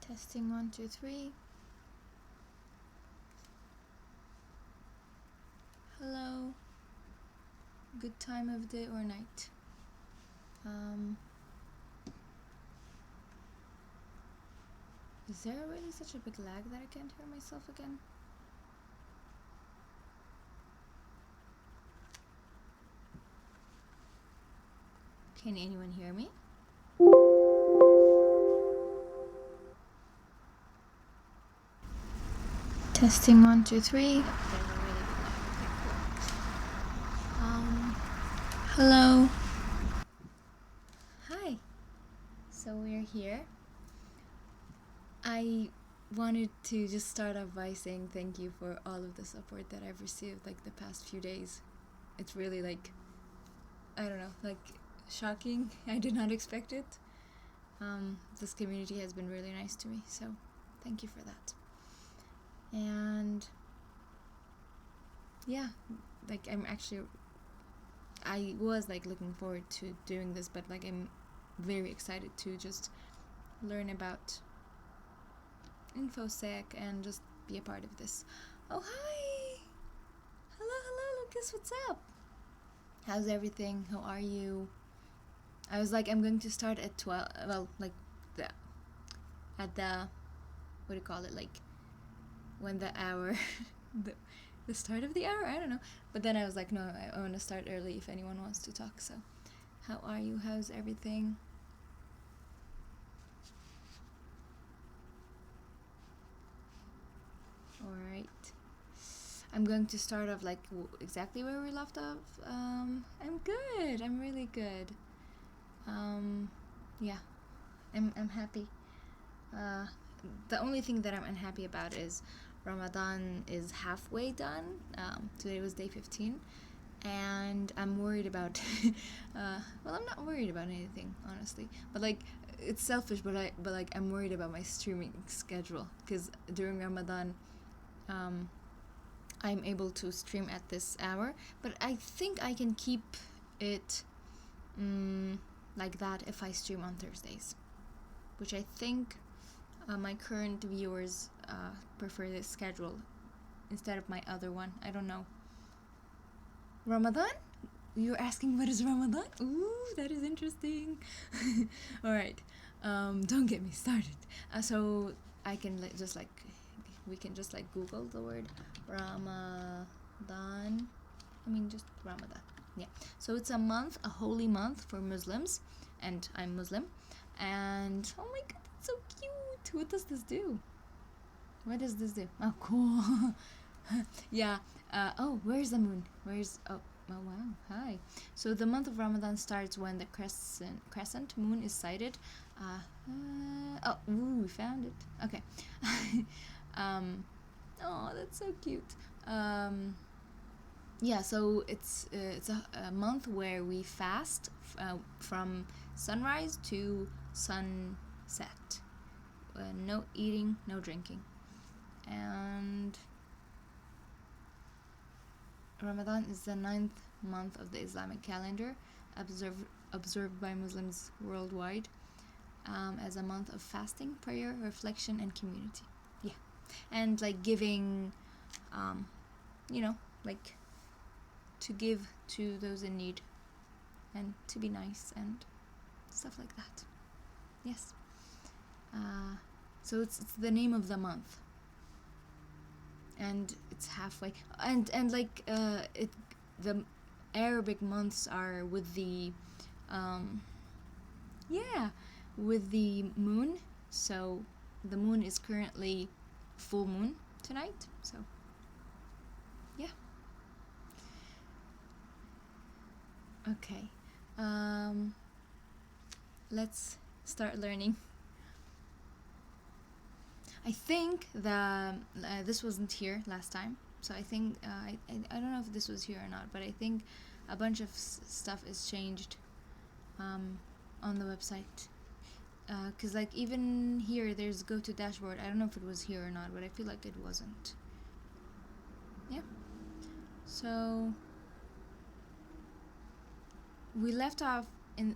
Testing 1, 2, 3. Hello. Good time of day or night. Is there already such a big lag that I can't hear myself again? Can anyone hear me? Testing 1, 2, 3. Hello. Hi. So we're here. I wanted to just start off by saying thank you for all of the support that I've received like the past few days. It's really I don't know, shocking. I did not expect it. This community has been really nice to me, so thank you for that. And yeah, I was looking forward to doing this, but I'm very excited to just learn about InfoSec and just be a part of this. Oh, hi! Hello, Lucas, what's up? How's everything? How are you? I was I'm going to start at 12, at the, what do you call it, when the hour, the start of the hour? I don't know. But then I was no, I want to start early if anyone wants to talk, so. How are you? How's everything? Alright. I'm going to start off exactly where we left off. I'm good. I'm really good. Yeah. I'm happy. The only thing that I'm unhappy about is Ramadan is halfway done. Today was day 15. And I'm worried about well, I'm not worried about anything, honestly, but it's selfish, but I'm worried about my streaming schedule, because during Ramadan I'm able to stream at this hour, but I think I can keep it like that if I stream on Thursdays, which I think my current viewers prefer this schedule instead of my other one. I don't know. Ramadan? You're asking what is Ramadan? Ooh, that is interesting. Alright, don't get me started. So I can we can just Google the word Ramadan. Just Ramadan. Yeah. So it's a month, a holy month for Muslims, and I'm Muslim. And oh my god, it's so cute. What does this do? What does this do? Oh, cool. Yeah. Oh, where's the moon? Oh wow, hi. So the month of Ramadan starts when the crescent moon is sighted. We found it. Okay. Oh, that's so cute. Yeah, so it's a month where we fast from sunrise to sunset. No eating, no drinking. And Ramadan is the 9th month of the Islamic calendar, observed by Muslims worldwide as a month of fasting, prayer, reflection, and community. Yeah, and giving, to give to those in need, and to be nice and stuff like that. Yes. So it's the name of the month. And it's halfway, and the Arabic months are with the with the moon. So the moon is currently full moon tonight, so yeah. Okay, let's start learning. I think this wasn't here last time, so I think I don't know if this was here or not, but I think a bunch of stuff is changed on the website, because even here there's go to dashboard. I don't know if it was here or not, but I feel like it wasn't. Yeah, so we left off in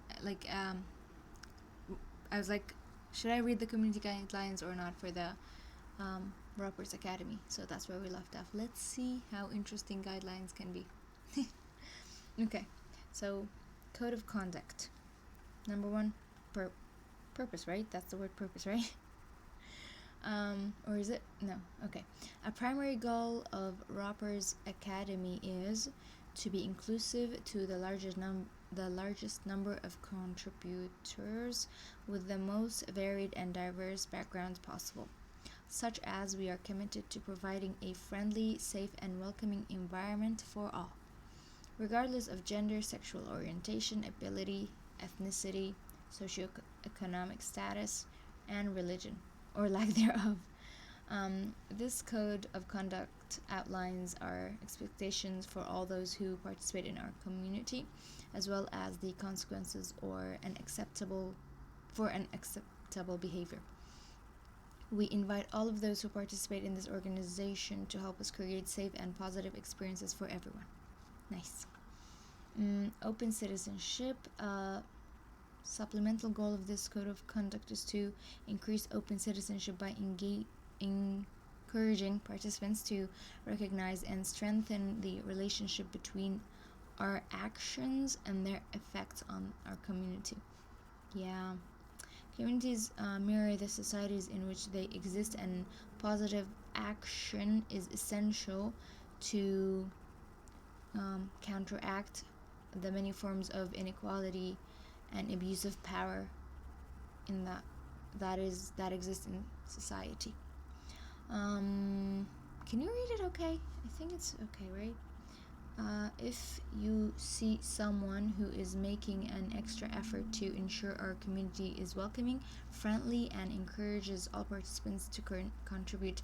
I was should I read the community guidelines or not for the Rappers Academy? So that's where we left off. Let's see how interesting guidelines can be. Okay, so code of conduct. Number one, purpose, right? That's the word purpose, right? Or is it? No. Okay. A primary goal of Rappers Academy is to be inclusive to the largest number of contributors with the most varied and diverse backgrounds possible, such as we are committed to providing a friendly, safe, and welcoming environment for all, regardless of gender, sexual orientation, ability, ethnicity, socioeconomic status, and religion, or lack thereof. This code of conduct outlines our expectations for all those who participate in our community, as well as the consequences for an acceptable behavior. We invite all of those who participate in this organization to help us create safe and positive experiences for everyone. Nice. Open citizenship. Supplemental goal of this code of conduct is to increase open citizenship by encouraging participants to recognize and strengthen the relationship between our actions and their effects on our community. Yeah. Communities mirror the societies in which they exist, and positive action is essential to counteract the many forms of inequality and abuse of power that exists in society. Can you read it okay? I think it's okay, right? If you see someone who is making an extra effort to ensure our community is welcoming, friendly, and encourages all participants to contribute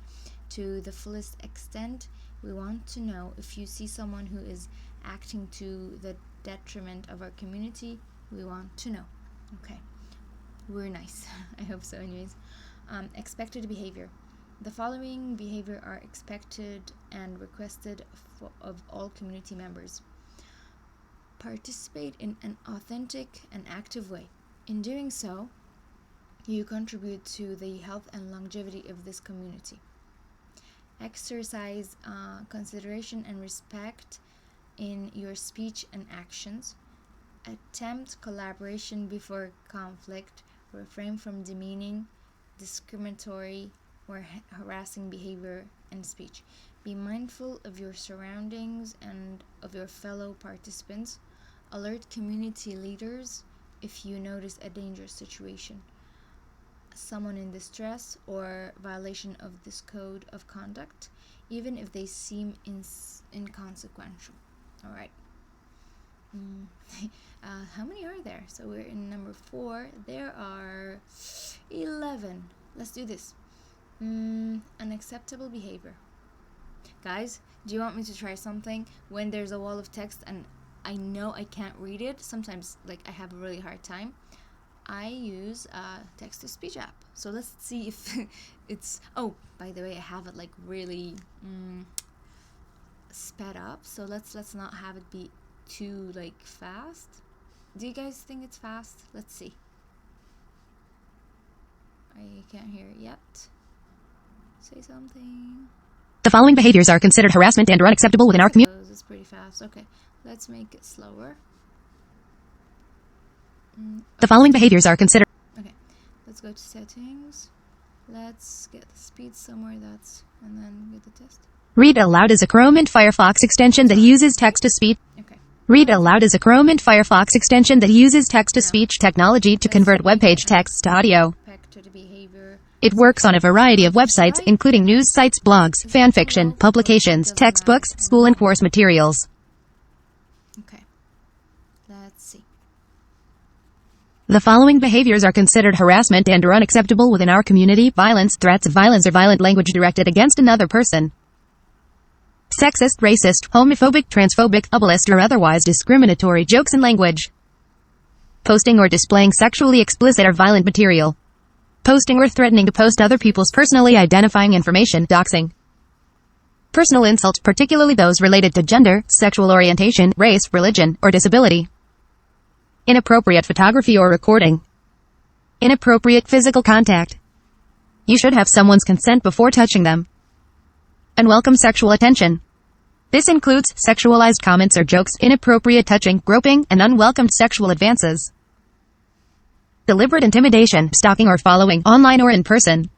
to the fullest extent, we want to know. If you see someone who is acting to the detriment of our community, we want to know. Okay, we're nice. I hope so. Anyways, expected behavior. The following behavior are expected and requested of all community members. Participate in an authentic and active way. In doing so, you contribute to the health and longevity of this community. Exercise consideration and respect in your speech and actions. Attempt collaboration before conflict. Refrain from demeaning, discriminatory, or harassing behavior and speech. Be mindful of your surroundings and of your fellow participants. Alert community leaders if you notice a dangerous situation, someone in distress, or violation of this code of conduct, even if they seem inconsequential. Alright. How many are there? So we're in number 4. There are 11. Let's do this. Unacceptable behavior. Guys, do you want me to try something? When there's a wall of text and I know I can't read it, sometimes I have a really hard time, I use a text-to-speech app. So let's see if it's... Oh, by the way, I have it really sped up. So let's not have it be too fast. Do you guys think it's fast? Let's see. I can't hear it yet. Say something. The following behaviors are considered harassment and are unacceptable within our community. It's pretty fast. Okay, let's make it slower. The following behaviors are considered... Okay, let's go to settings. Let's get the speed somewhere and then get the test. Read Aloud is a Chrome and Firefox extension that uses text-to-speech. Okay. Read Aloud is a Chrome and Firefox extension that uses text-to-speech technology to convert web page text to audio. It works on a variety of websites, including news sites, blogs, fanfiction, publications, textbooks, school and course materials. Okay. Let's see. The following behaviors are considered harassment and are unacceptable within our community. Violence, threats of violence, or violent language directed against another person. Sexist, racist, homophobic, transphobic, ableist, or otherwise discriminatory jokes and language. Posting or displaying sexually explicit or violent material. Posting or threatening to post other people's personally identifying information. Doxing. Personal insults, particularly those related to gender, sexual orientation, race, religion, or disability. Inappropriate photography or recording. Inappropriate physical contact. You should have someone's consent before touching them. Unwelcome sexual attention. This includes sexualized comments or jokes, inappropriate touching, groping, and unwelcome sexual advances. Deliberate intimidation, stalking or following, online or in person.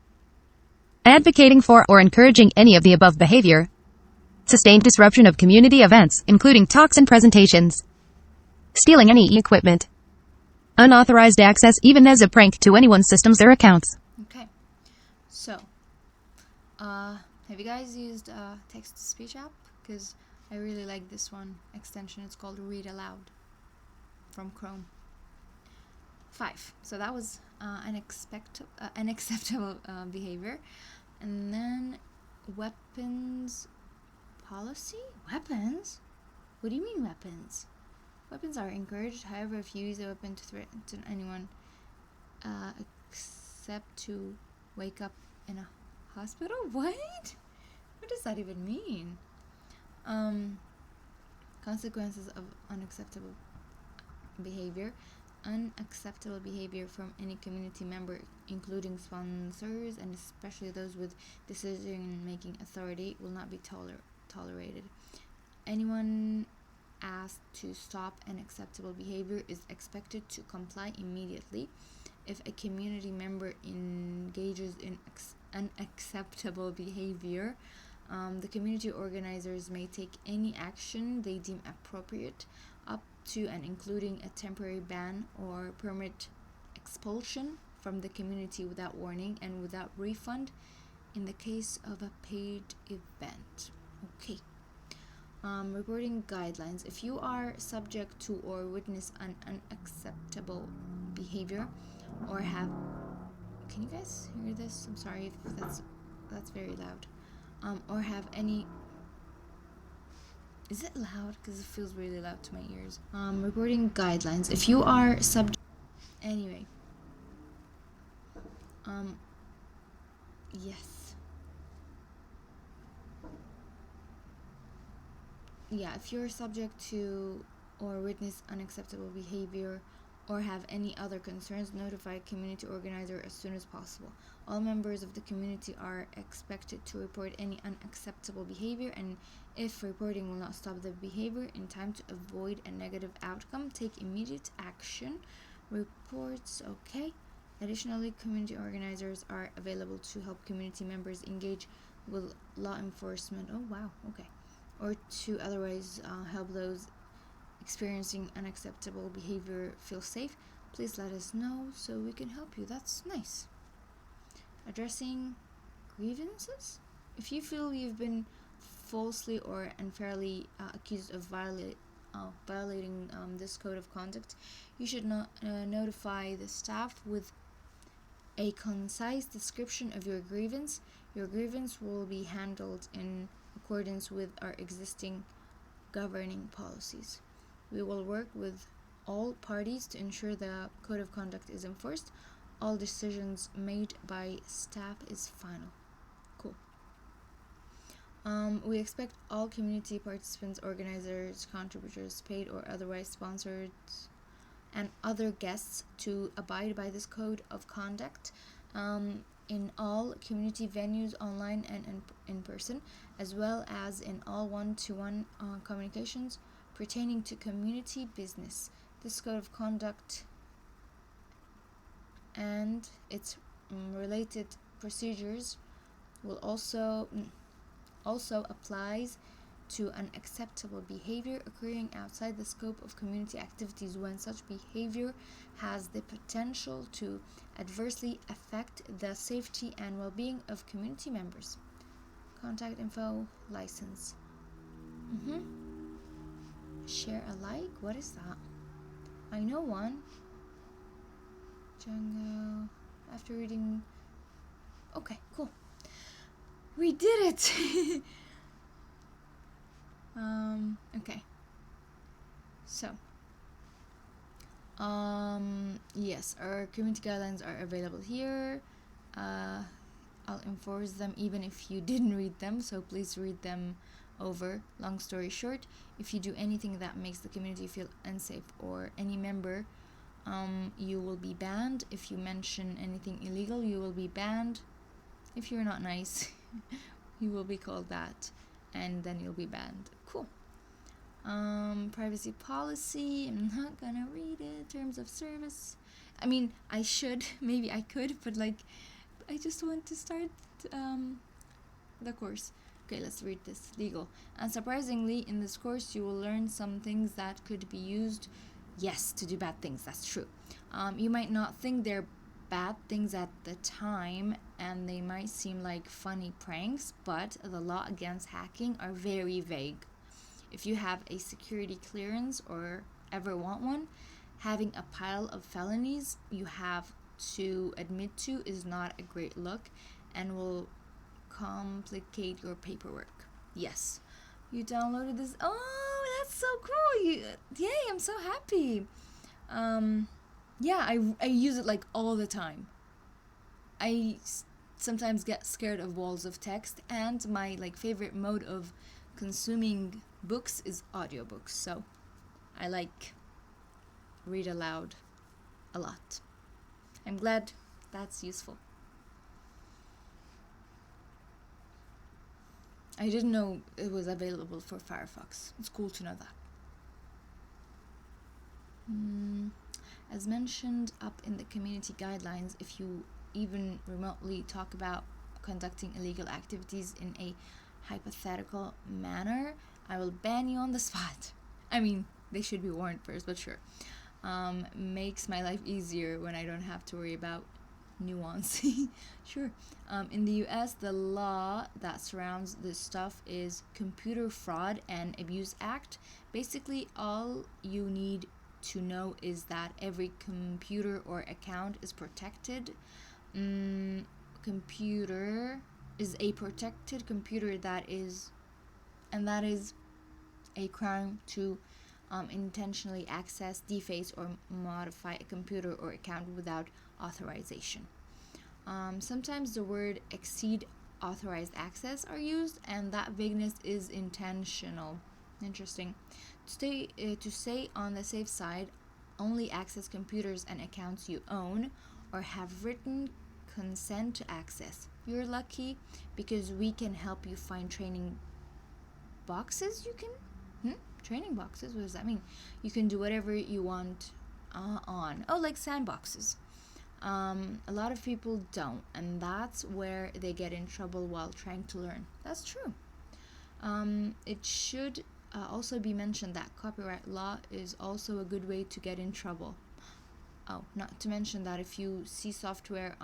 Advocating for or encouraging any of the above behavior. Sustained disruption of community events, including talks and presentations. Stealing any equipment. Unauthorized access, even as a prank, to anyone's systems or accounts. Okay, so have you guys used text-to-speech app? Because I really like this one extension. It's called Read Aloud from Chrome. 5. So that was unacceptable behavior. And then weapons policy? Weapons? What do you mean weapons? Weapons are encouraged. However, if you use a weapon to threaten anyone, except to wake up in a hospital? What? What does that even mean? Consequences of unacceptable behavior. Unacceptable behavior from any community member, including sponsors and especially those with decision-making authority, will not be tolerated. Anyone asked to stop unacceptable behavior is expected to comply immediately. If a community member engages in unacceptable behavior, the community organizers may take any action they deem appropriate, up to and including a temporary ban or permanent expulsion from the community without warning and without refund in the case of a paid event. Okay. Reporting guidelines. If you are subject to or witness an unacceptable behavior or have... Can you guys hear this? I'm sorry if that's very loud. Or have any... Is it loud? Because it feels really loud to my ears. Reporting guidelines. If you are subject... Anyway. Yes. Yeah, if you're subject to or witness unacceptable behavior or have any other concerns, notify a community organizer as soon as possible. All members of the community are expected to report any unacceptable behavior, and if reporting will not stop the behavior in time to avoid a negative outcome, take immediate action. Reports, okay. Additionally, community organizers are available to help community members engage with law enforcement. Oh, wow, okay. Or to otherwise help those experiencing unacceptable behavior feel safe. Please let us know so we can help you. That's nice. Addressing grievances. If you feel you've been falsely or unfairly accused of violating this code of conduct, you should not notify the staff with a concise description of your grievance. Your grievance will be handled in accordance with our existing governing policies. We will work with all parties to ensure the code of conduct is enforced. All decisions made by staff is final. Cool. We expect all community participants, organizers, contributors, paid or otherwise sponsored, and other guests to abide by this code of conduct in all community venues, online and in person, as well as in all one-to-one communications pertaining to community business. This code of conduct and its related procedures will also applies to unacceptable behavior occurring outside the scope of community activities when such behavior has the potential to adversely affect the safety and well-being of community members. Contact info, license. Share alike? What is that? I know one. Django. After reading... Okay, cool. We did it! Okay. So, yes, our community guidelines are available here. I'll enforce them even if you didn't read them, so please read them over. Long story short, if you do anything that makes the community feel unsafe or any member you will be banned. If you mention anything illegal, you will be banned. If you're not nice, you will be called that, and then you'll be banned. Cool. Privacy policy, I'm not gonna read it. Terms of service, I mean, I should, maybe I could, but like, I just want to start the course. Okay, let's read this. Legal. Unsurprisingly, in this course, you will learn some things that could be used, yes, to do bad things. That's true. You might not think they're bad things at the time, and they might seem like funny pranks, but the law against hacking are very vague. If you have a security clearance or ever want one, having a pile of felonies you have to admit to is not a great look and will complicate your paperwork. Yes, you downloaded this. Oh, that's so cool. Yay, I'm so happy. Yeah, I use it like all the time. I sometimes get scared of walls of text, and my like favorite mode of consuming books is audiobooks, so I like read aloud a lot. I'm glad that's useful. I didn't know it was available for Firefox. It's cool to know that. As mentioned up in the community guidelines, if you even remotely talk about conducting illegal activities in a hypothetical manner, I will ban you on the spot. I mean, they should be warned first, but sure. Makes my life easier when I don't have to worry about nuance. Sure. In the US, the law that surrounds this stuff is Computer Fraud and Abuse Act. Basically, all you need to know is that every computer or account is protected. Computer is a protected computer, that is a crime to intentionally access, deface, or modify a computer or account without authorization. Sometimes the word exceed authorized access are used, and that vagueness is intentional. Interesting. To stay on the safe side, only access computers and accounts you own or have written consent to access. You're lucky because we can help you find training boxes. Training boxes? What does that mean? You can do whatever you want on. Oh, like sandboxes. A lot of people don't, and that's where they get in trouble while trying to learn. That's true. It should also be mentioned that copyright law is also a good way to get in trouble. Oh, not to mention that if you see software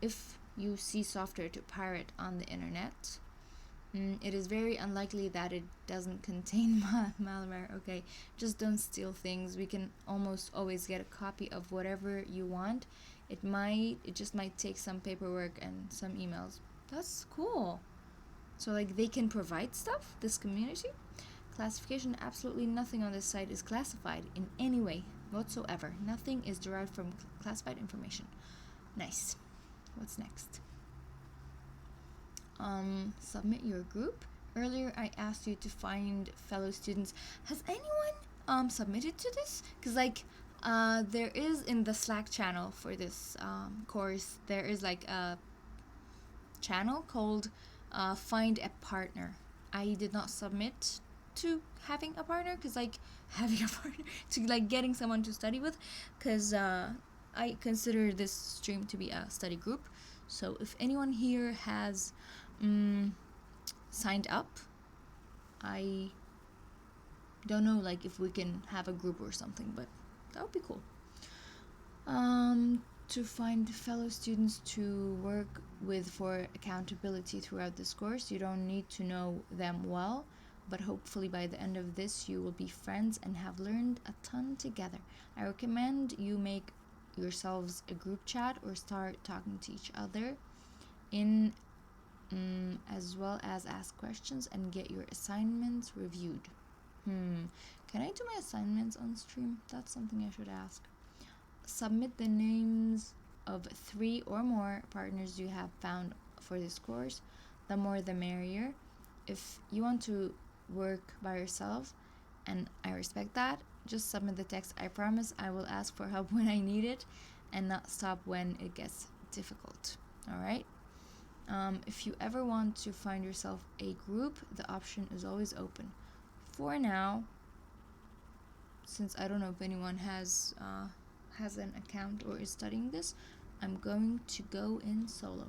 to pirate on the internet, it is very unlikely that it doesn't contain malware. Okay, just don't steal things. We can almost always get a copy of whatever you want. It just might take some paperwork and some emails. That's cool. So like they can provide stuff, this community. Classification, absolutely nothing on this site is classified in any way whatsoever. Nothing is derived from classified information. Nice. What's next? Submit your group. Earlier I asked you to find fellow students. Has anyone submitted to this? Because like there is in the Slack channel for this course, there is like a channel called Find a Partner. I did not submit to having a partner, because like having a partner to like getting someone to study with, because I consider this stream to be a study group. So if anyone here has signed up, I don't know like if we can have a group or something, but that would be cool. To find fellow students to work with for accountability throughout this course, you don't need to know them well, but hopefully by the end of this you will be friends and have learned a ton together. I recommend you make yourselves a group chat or start talking to each other in as well as ask questions and get your assignments reviewed. Can I do my assignments on stream? That's something I should ask. Submit the names of 3 or more partners you have found for this course. The more the merrier. If you want to work by yourself, and I respect that, just submit the text. I promise I will ask for help when I need it and not stop when it gets difficult. All right? If you ever want to find yourself a group, the option is always open. For now, since I don't know if anyone has an account or is studying this, I'm going to go in solo.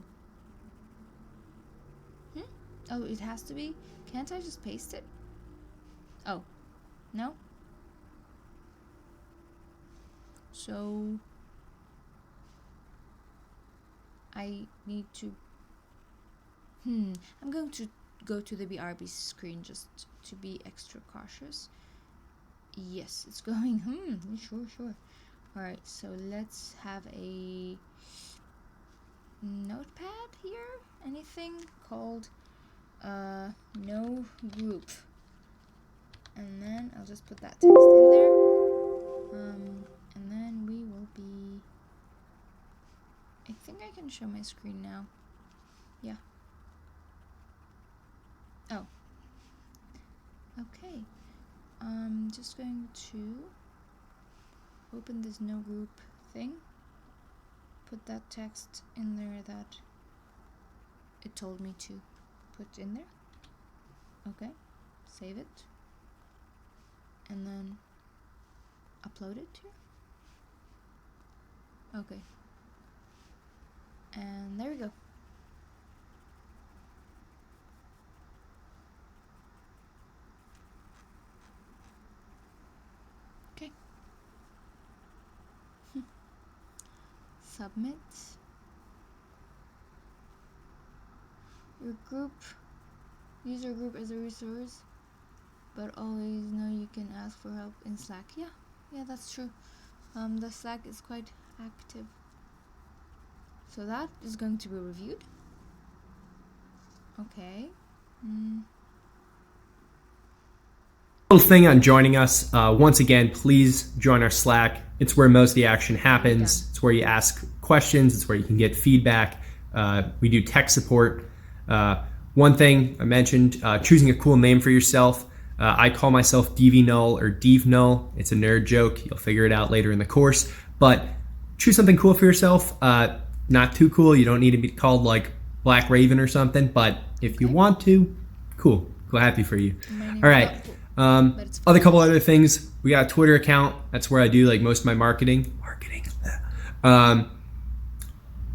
Oh, it has to be? Can't I just paste it? Oh, no? So I need to I'm going to go to the BRB screen just to be extra cautious. Yes, it's going. Sure. Alright, so let's have a notepad here. Anything called no group. And then I'll just put that text in there. And then we will be... I think I can show my screen now. Yeah. Oh. Okay. I'm just going to open this no group thing. Put that text in there that it told me to put in there. Okay. Save it. And then upload it here. Okay. And there we go. Okay. Submit. Your group. Use your group as a resource, but always know you can ask for help in Slack. Yeah, that's true. The Slack is quite active. So that is going to be reviewed. Okay. Little thing on joining us. Once again, please join our Slack. It's where most of the action happens. It's where you ask questions. It's where you can get feedback. We do tech support. One thing I mentioned, choosing a cool name for yourself. I call myself DVNull or DevNull. It's a nerd joke. You'll figure it out later in the course. But choose something cool for yourself. Not too cool. You don't need to be called like Black Raven or something. But if you want to, cool. Happy for you. All right. Other couple other things. We got a Twitter account. That's where I do like most of my marketing.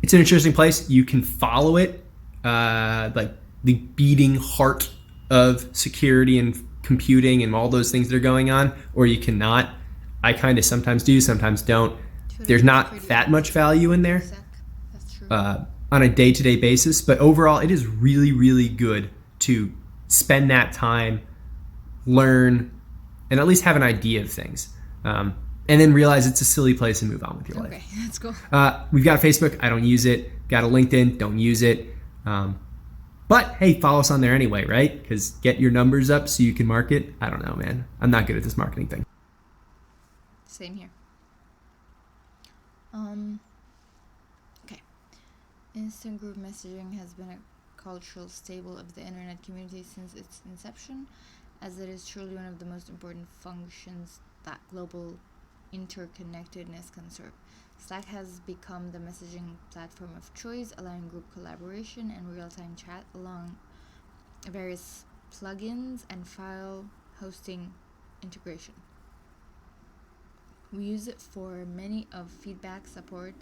It's an interesting place. You can follow it, like the beating heart of security and computing and all those things that are going on, or you cannot. I kind of sometimes do, sometimes don't. There's not that much value in there on a day-to-day basis, but overall it is really, really good to spend that time, learn, and at least have an idea of things. And then realize it's a silly place and move on with your life. Okay, that's cool. We've got a Facebook. I don't use it. Got a LinkedIn. Don't use it. But hey, follow us on there anyway, right? Because get your numbers up so you can market. I don't know, man. I'm not good at this marketing thing. Same here. Okay. Instant group messaging has been a cultural staple of the internet community since its inception, as it is truly one of the most important functions that global interconnectedness can serve. Slack has become the messaging platform of choice, allowing group collaboration and real-time chat along various plugins and file hosting integration. We use it for many of feedback support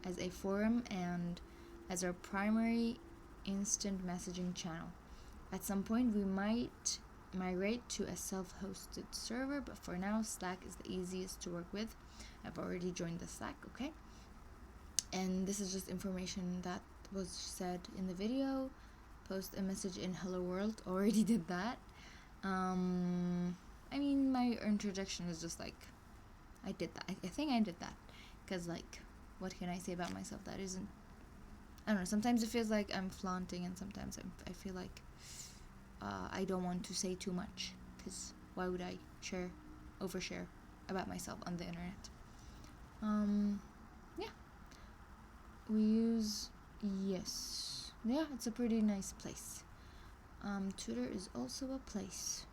as a forum and as our primary instant messaging channel. At some point, we might migrate to a self-hosted server, but for now, Slack is the easiest to work with. I've already joined the Slack, okay? And this is just information that was said in the video. Post a message in Hello World. Already did that. I mean, my introduction is just like, I did that. I think I did that. Because, like, what can I say about myself that isn't... I don't know. Sometimes it feels like I'm flaunting, and sometimes I feel like I don't want to say too much. Because why would I overshare about myself on the internet? Yeah. We use... Yes. Yeah, it's a pretty nice place. Twitter is also a place.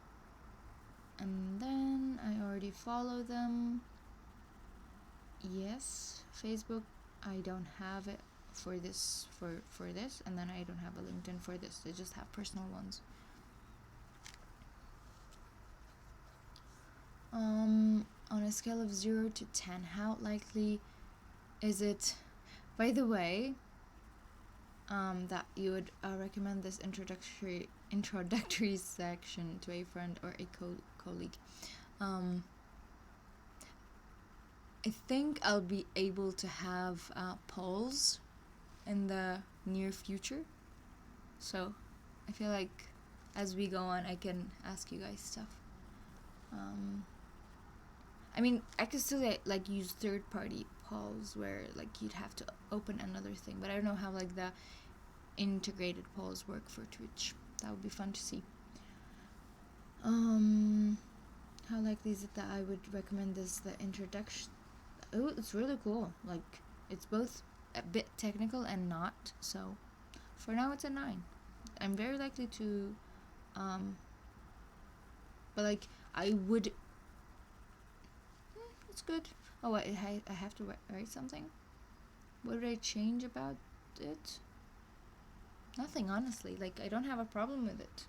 And then I already follow them. Yes, Facebook, I don't have it for this, for this, and then I don't have a LinkedIn for this. I just have personal ones. On a scale of 0 to 10, how likely is it, by the way, that you would recommend this introductory section to a friend or a colleague? I think I'll be able to have polls in the near future, so I feel like as we go on I can ask you guys stuff. I mean, I could still like use third-party polls where like you'd have to open another thing, but I don't know how like the integrated polls work for Twitch. That would be fun to see. How likely is it that I would recommend this, the introduction? Oh, it's really cool. Like, it's both a bit technical and not, so for now it's a 9. I'm very likely to but like I would, it's good. Oh, I have to write something. What would I change about it? Nothing, honestly. Like, I don't have a problem with it.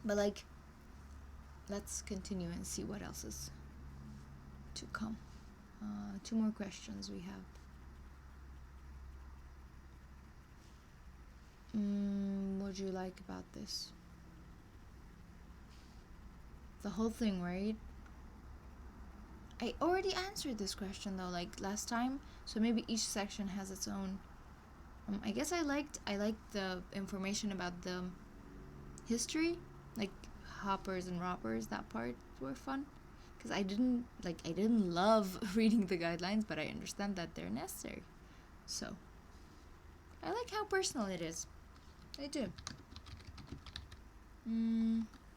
But like, let's continue and see what else is to come. 2 more questions we have. What do you like about this? The whole thing, right? I already answered this question though, like last time, so maybe each section has its own. I guess I liked the information about the history, like hoppers and roppers. That part were fun, because I didn't love reading the guidelines, but I understand that they're necessary. So I like how personal it is. I do.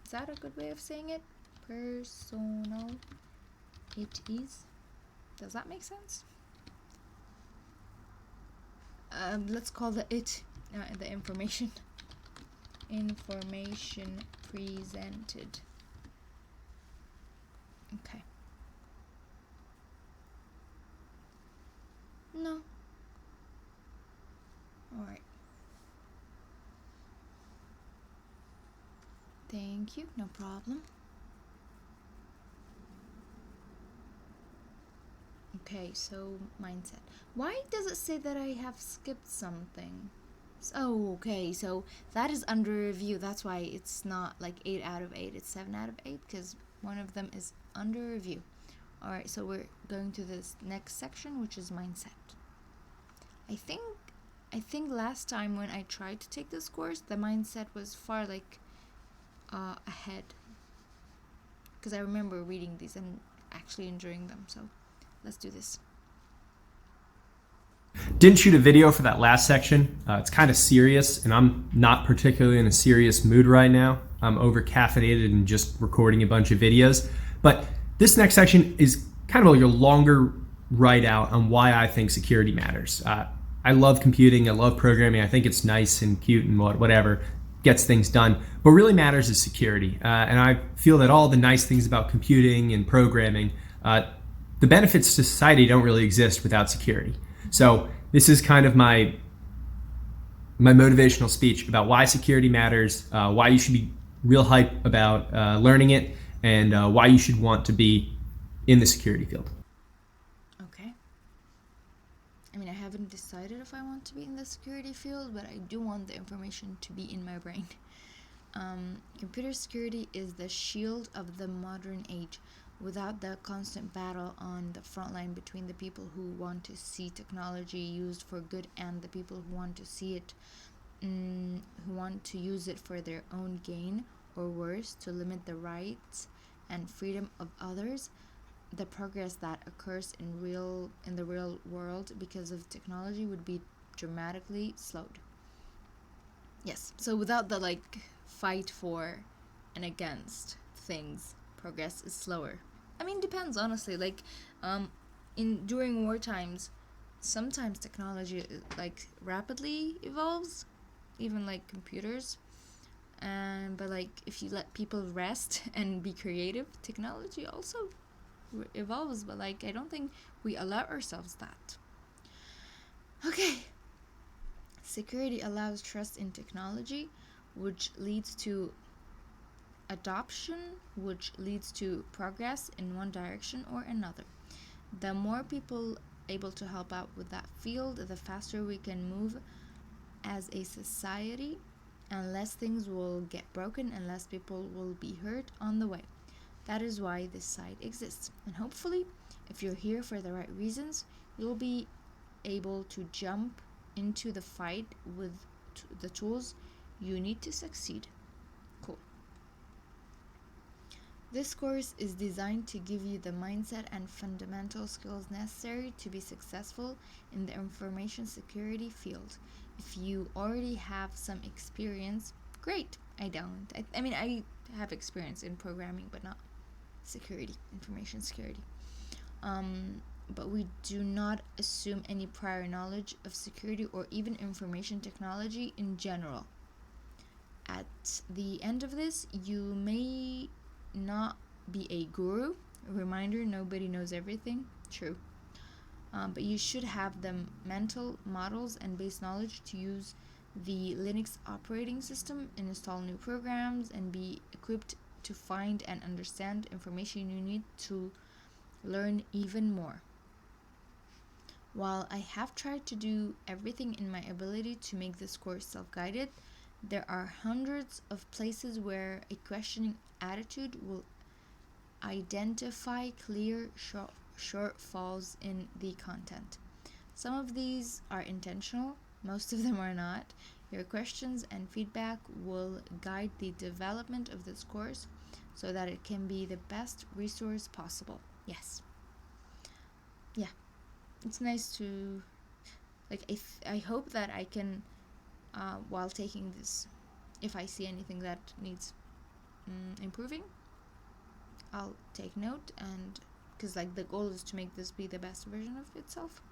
Is that a good way of saying it? Personal it is. Does that make sense? Let's call the information. Information presented. Okay. No. Alright. Thank you, no problem. Okay, so mindset. Why does it say that I have skipped something? Oh, okay, so that is under review. That's why it's not like 8 out of 8, it's 7 out of 8, because one of them is under review. Alright, so we're going to this next section, which is mindset. I think last time when I tried to take this course, the mindset was far like ahead, because I remember reading these and actually enjoying them. So let's do this. Didn't shoot a video for that last section. It's kind of serious, and I'm not particularly in a serious mood right now. I'm over caffeinated and just recording a bunch of videos. But this next section is kind of like a longer write out on why I think security matters. I love computing, I love programming, I think it's nice and cute and whatever, gets things done. What really matters is security. And I feel that all the nice things about computing and programming, the benefits to society don't really exist without security. So this is kind of my motivational speech about why security matters, why you should be real hype about learning it, and why you should want to be in the security field. Okay. I mean, I haven't decided if I want to be in the security field, but I do want the information to be in my brain. Computer security is the shield of the modern age. Without the constant battle on the front line between the people who want to see technology used for good and the people who want to see it, who want to use it for their own gain, or worse, to limit the rights and freedom of others, the progress that occurs in the real world because of technology would be dramatically slowed. Yes, so without the fight for and against things, progress is slower. I mean, depends, honestly. During war times, sometimes technology like rapidly evolves, even like computers. And but like if you let people rest and be creative, technology also evolves. But like I don't think we allow ourselves that. Okay. Security allows trust in technology, which leads to adoption, which leads to progress in one direction or another. The more people able to help out with that field, the faster we can move as a society, and less things will get broken and less people will be hurt on the way. That is why this site exists. And hopefully, if you're here for the right reasons, you'll be able to jump into the fight with the tools you need to succeed. Cool. This course is designed to give you the mindset and fundamental skills necessary to be successful in the information security field. If you already have some experience, great. I don't. I mean, I have experience in programming, but not security, information security. But we do not assume any prior knowledge of security or even information technology in general. At the end of this, you may not be a guru. A reminder, nobody knows everything. True. But you should have the mental models and base knowledge to use the Linux operating system, install new programs, and be equipped to find and understand information you need to learn even more. While I have tried to do everything in my ability to make this course self-guided, there are hundreds of places where a questioning attitude will identify clear shortfalls in the content. Some of these are intentional, most of them are not. Your questions and feedback will guide the development of this course so that it can be the best resource possible. Yes. Yeah. It's nice to, like, I hope that I can, while taking this, if I see anything that needs improving, I'll take note, and because like the goal is to make this be the best version of itself.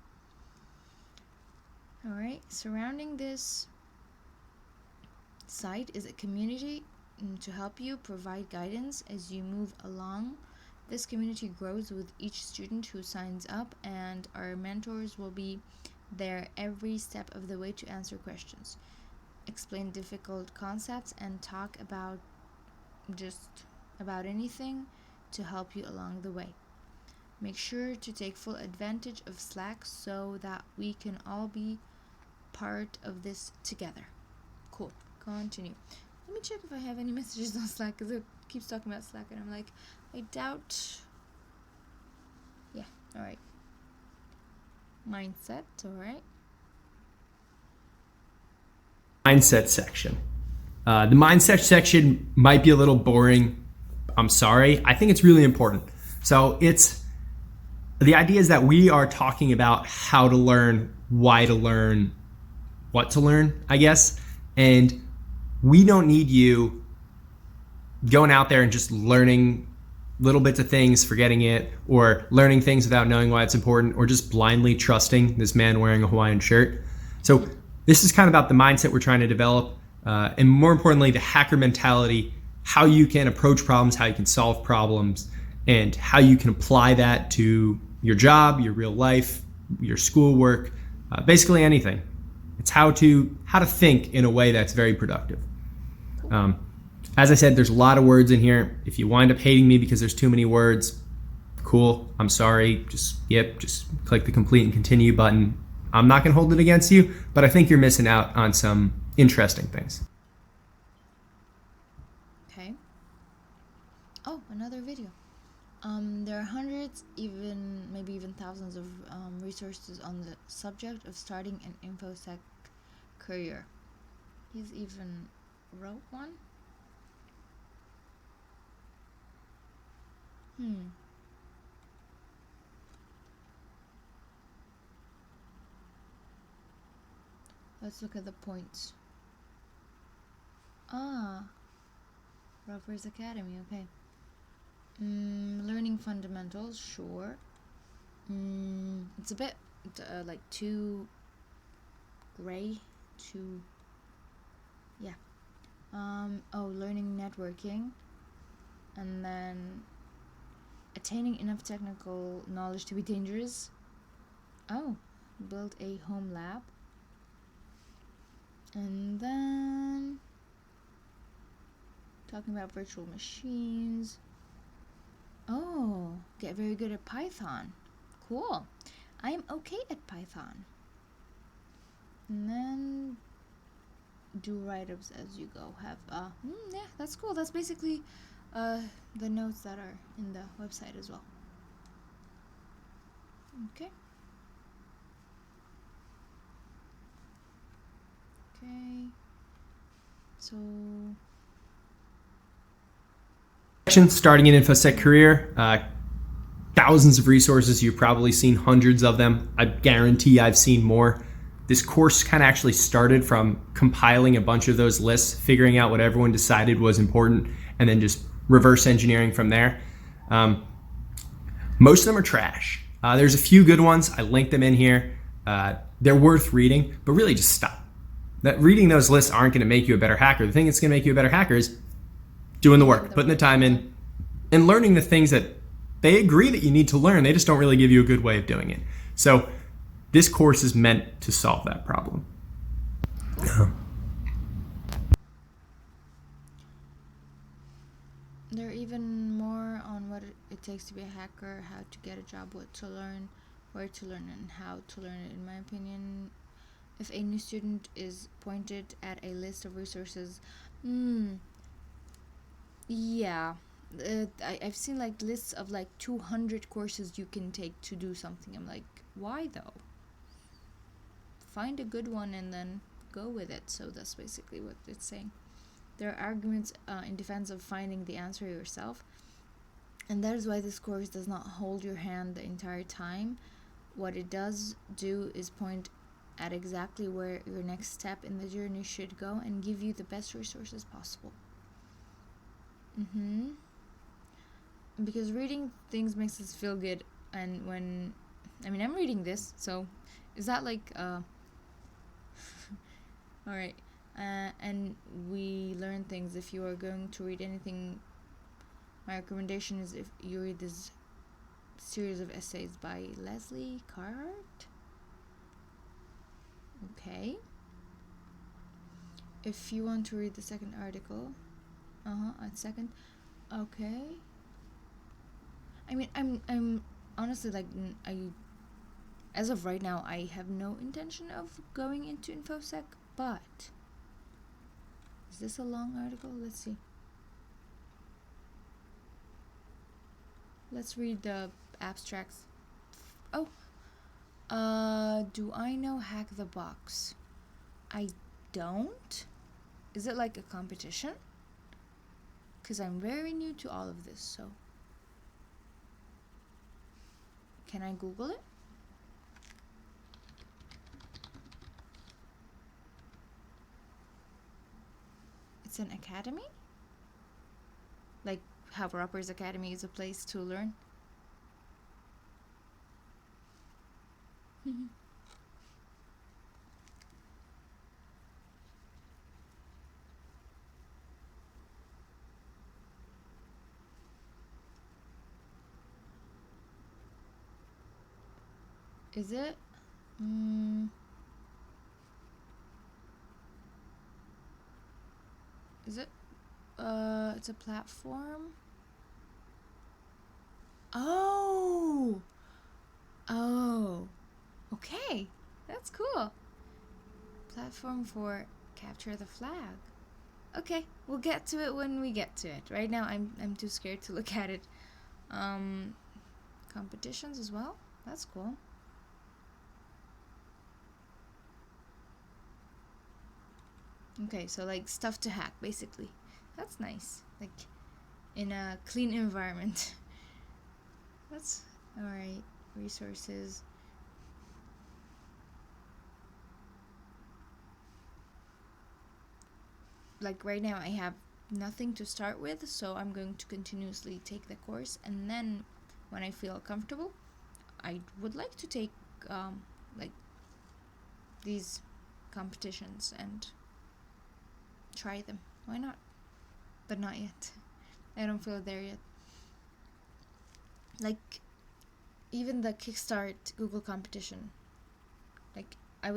Alright, surrounding this site is a community to help you provide guidance as you move along. This community grows with each student who signs up, and our mentors will be there every step of the way to answer questions, explain difficult concepts, and talk about anything to help you along the way. Make sure to take full advantage of Slack so that we can all be part of this together. Cool. Continue. Let me check if I have any messages on Slack, because it keeps talking about Slack and I'm like, I doubt. Yeah, alright. Mindset, alright. Mindset section. The mindset section might be a little boring. I'm sorry. I think it's really important. So the idea is that we are talking about how to learn, why to learn, what to learn, I guess. And we don't need you going out there and just learning little bits of things, forgetting it, or learning things without knowing why it's important, or just blindly trusting this man wearing a Hawaiian shirt. So this is kind of about the mindset we're trying to develop, and more importantly, the hacker mentality, how you can approach problems, how you can solve problems, and how you can apply that to your job, your real life, your schoolwork, basically anything. It's how to think in a way that's very productive. As I said, there's a lot of words in here. If you wind up hating me because there's too many words, cool, I'm sorry. Just click the complete and continue button. I'm not gonna hold it against you, but I think you're missing out on some interesting things. Okay. Oh, another video. There are hundreds, maybe even thousands of resources on the subject of starting an InfoSec career. He's even wrote one. Let's look at the points. Roper's Academy, okay. Learning fundamentals, sure. It's a bit like too gray, too, yeah. Learning networking, and then attaining enough technical knowledge to be dangerous. Build a home lab. And then talking about virtual machines. Get very good at Python. Cool. I am okay at Python. And then do write-ups as you go. That's cool. That's basically the notes that are in the website as well. Okay. So starting an InfoSec career, thousands of resources. You've probably seen hundreds of them. I guarantee I've seen more. This course kind of actually started from compiling a bunch of those lists, figuring out what everyone decided was important, and then just reverse engineering from there. Most of them are trash. There's a few good ones. I linked them in here. They're worth reading, but really just stop. That reading those lists aren't going to make you a better hacker. The thing that's going to make you a better hacker is doing the work, putting the time in, and learning the things that they agree that you need to learn. They just don't really give you a good way of doing it. So this course is meant to solve that problem. There are even more on what it takes to be a hacker, how to get a job, what to learn, where to learn, and how to learn it. In my opinion, if a new student is pointed at a list of resources, I've seen like lists of like 200 courses you can take to do something. I'm like, why though? Find a good one and then go with it. So that's basically what it's saying. There are arguments in defense of finding the answer yourself, and that is why this course does not hold your hand the entire time. What it does do is point at exactly where your next step in the journey should go and give you the best resources possible. Because reading things makes us feel good, and I'm reading this, so is that like alright, and we learn things. If you are going to read anything, my recommendation is if you read this series of essays by Leslie Carhart. Okay. If you want to read the second article, at second. Okay. I'm honestly like as of right now, I have no intention of going into InfoSec, but is this a long article? Let's see. Let's read the abstracts. Do I know Hack the Box? I don't. Is it like a competition? Because I'm very new to all of this, so. Can I Google it? It's an academy? Like how Rappers Academy is a place to learn? Is it? Is it? It's a platform. Oh, okay, that's cool. Platform for capture the flag. Okay, we'll get to it when we get to it. Right now, I'm too scared to look at it. Competitions as well. That's cool. Okay, so like stuff to hack, basically. That's nice. Like in a clean environment. That's alright. Resources. Like right now I have nothing to start with, so I'm going to continuously take the course, and then when I feel comfortable, I would like to take like these competitions and try them. Why not? But not yet. I don't feel there yet. Like even the Kickstart Google competition, like I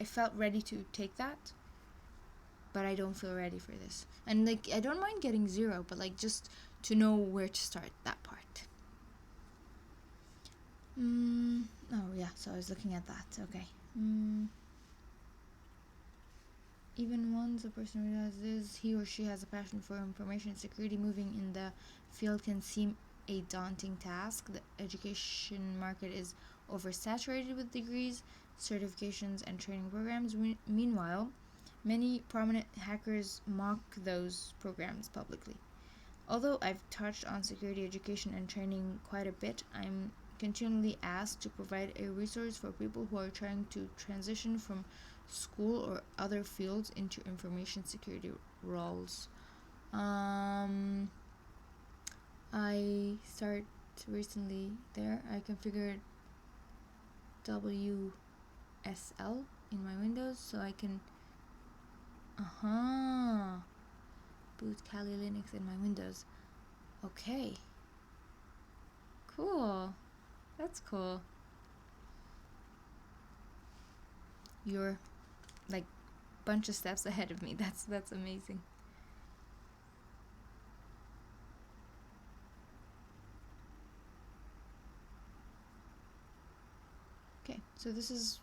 felt ready to take that, but I don't feel ready for this. And like I don't mind getting 0, but like just to know where to start, that part. Oh yeah, so I was looking at that. Okay. Even once a person realizes he or she has a passion for information security, moving in the field can seem a daunting task. The education market is oversaturated with degrees, certifications, and training programs. Meanwhile, many prominent hackers mock those programs publicly. Although I've touched on security education and training quite a bit, I'm continually asked to provide a resource for people who are trying to transition from school or other fields into information security roles. I start recently there. I configured WSL in my Windows so I can boot Kali Linux in my Windows. Okay. Cool. That's cool. You're like bunch of steps ahead of me. That's amazing. Okay, so this is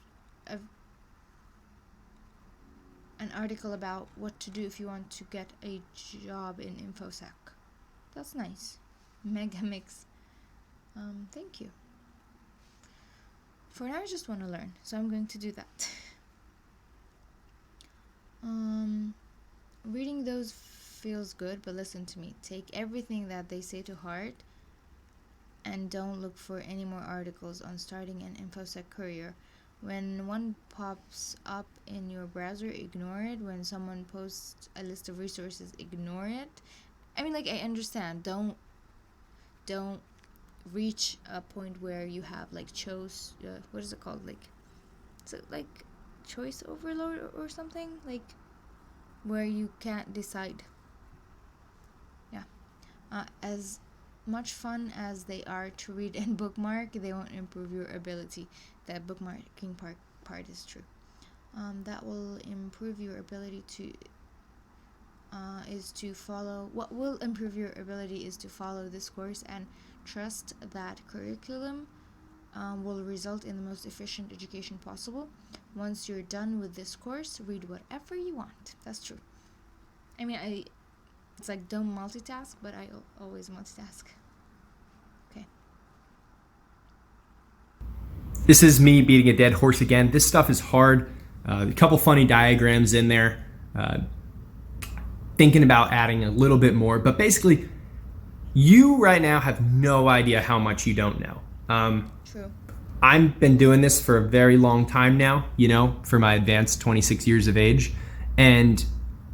an article about what to do if you want to get a job in InfoSec. That's nice. Megamix. Thank you. For now, I just want to learn, so I'm going to do that. Reading those feels good, but listen to me. Take everything that they say to heart and don't look for any more articles on starting an InfoSec career. When one pops up in your browser, ignore it. When someone posts a list of resources, ignore it. I mean, like, I understand. Don't reach a point where you have like what is it called, like, is it like choice overload or something, like where you can't decide. As much fun as they are to read and bookmark, they won't improve your ability. That bookmarking part is true. That will improve your ability to what will improve your ability is to follow this course and trust that curriculum will result in the most efficient education possible. Once you're done with this course, read whatever you want. That's true. I mean, it's like don't multitask, but I always multitask. Okay. This is me beating a dead horse again. This stuff is hard. A couple funny diagrams in there. Thinking about adding a little bit more, but basically, you right now have no idea how much you don't know. True. I've been doing this for a very long time now, for my advanced 26 years of age. And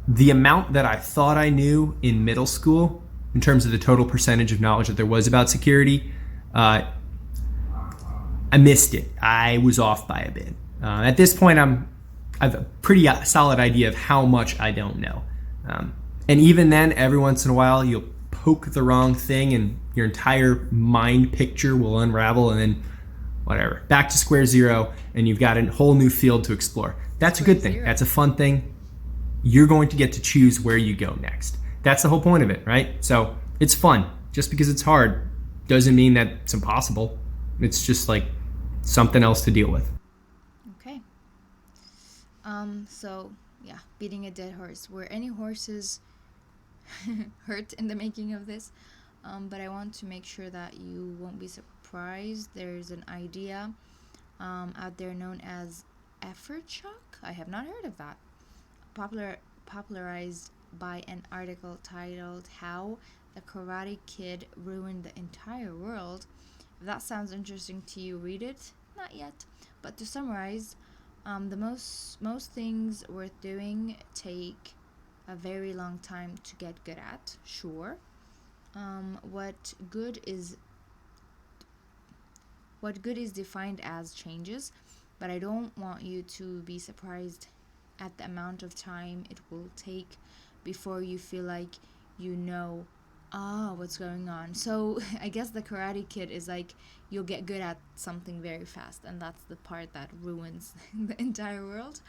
the amount that I thought I knew in middle school, in terms of the total percentage of knowledge that there was about security, I missed it. I was off by a bit. At this point, I have a pretty solid idea of how much I don't know. And even then, every once in a while, you'll poke the wrong thing and your entire mind picture will unravel, and then whatever, back to square zero, and you've got a whole new field to explore. That's a good thing. That's a fun thing. You're going to get to choose where you go next. That's the whole point of it, right? So it's fun. Just because it's hard doesn't mean that it's impossible. It's just like something else to deal with. Okay. So yeah, beating a dead horse. Were any horses hurt in the making of this? But I want to make sure that you won't be surprised. There's an idea out there known as effort shock. I have not heard of that. Popularized by an article titled "How the Karate Kid Ruined the Entire World." If that sounds interesting to you, read it. Not yet. But to summarize, the most things worth doing take a very long time to get good at. Sure. What good is defined as changes. but I don't want you to be surprised at the amount of time it will take before you feel like you know what's going on. So I guess the Karate Kid is like you'll get good at something very fast, and that's the part that ruins the entire world.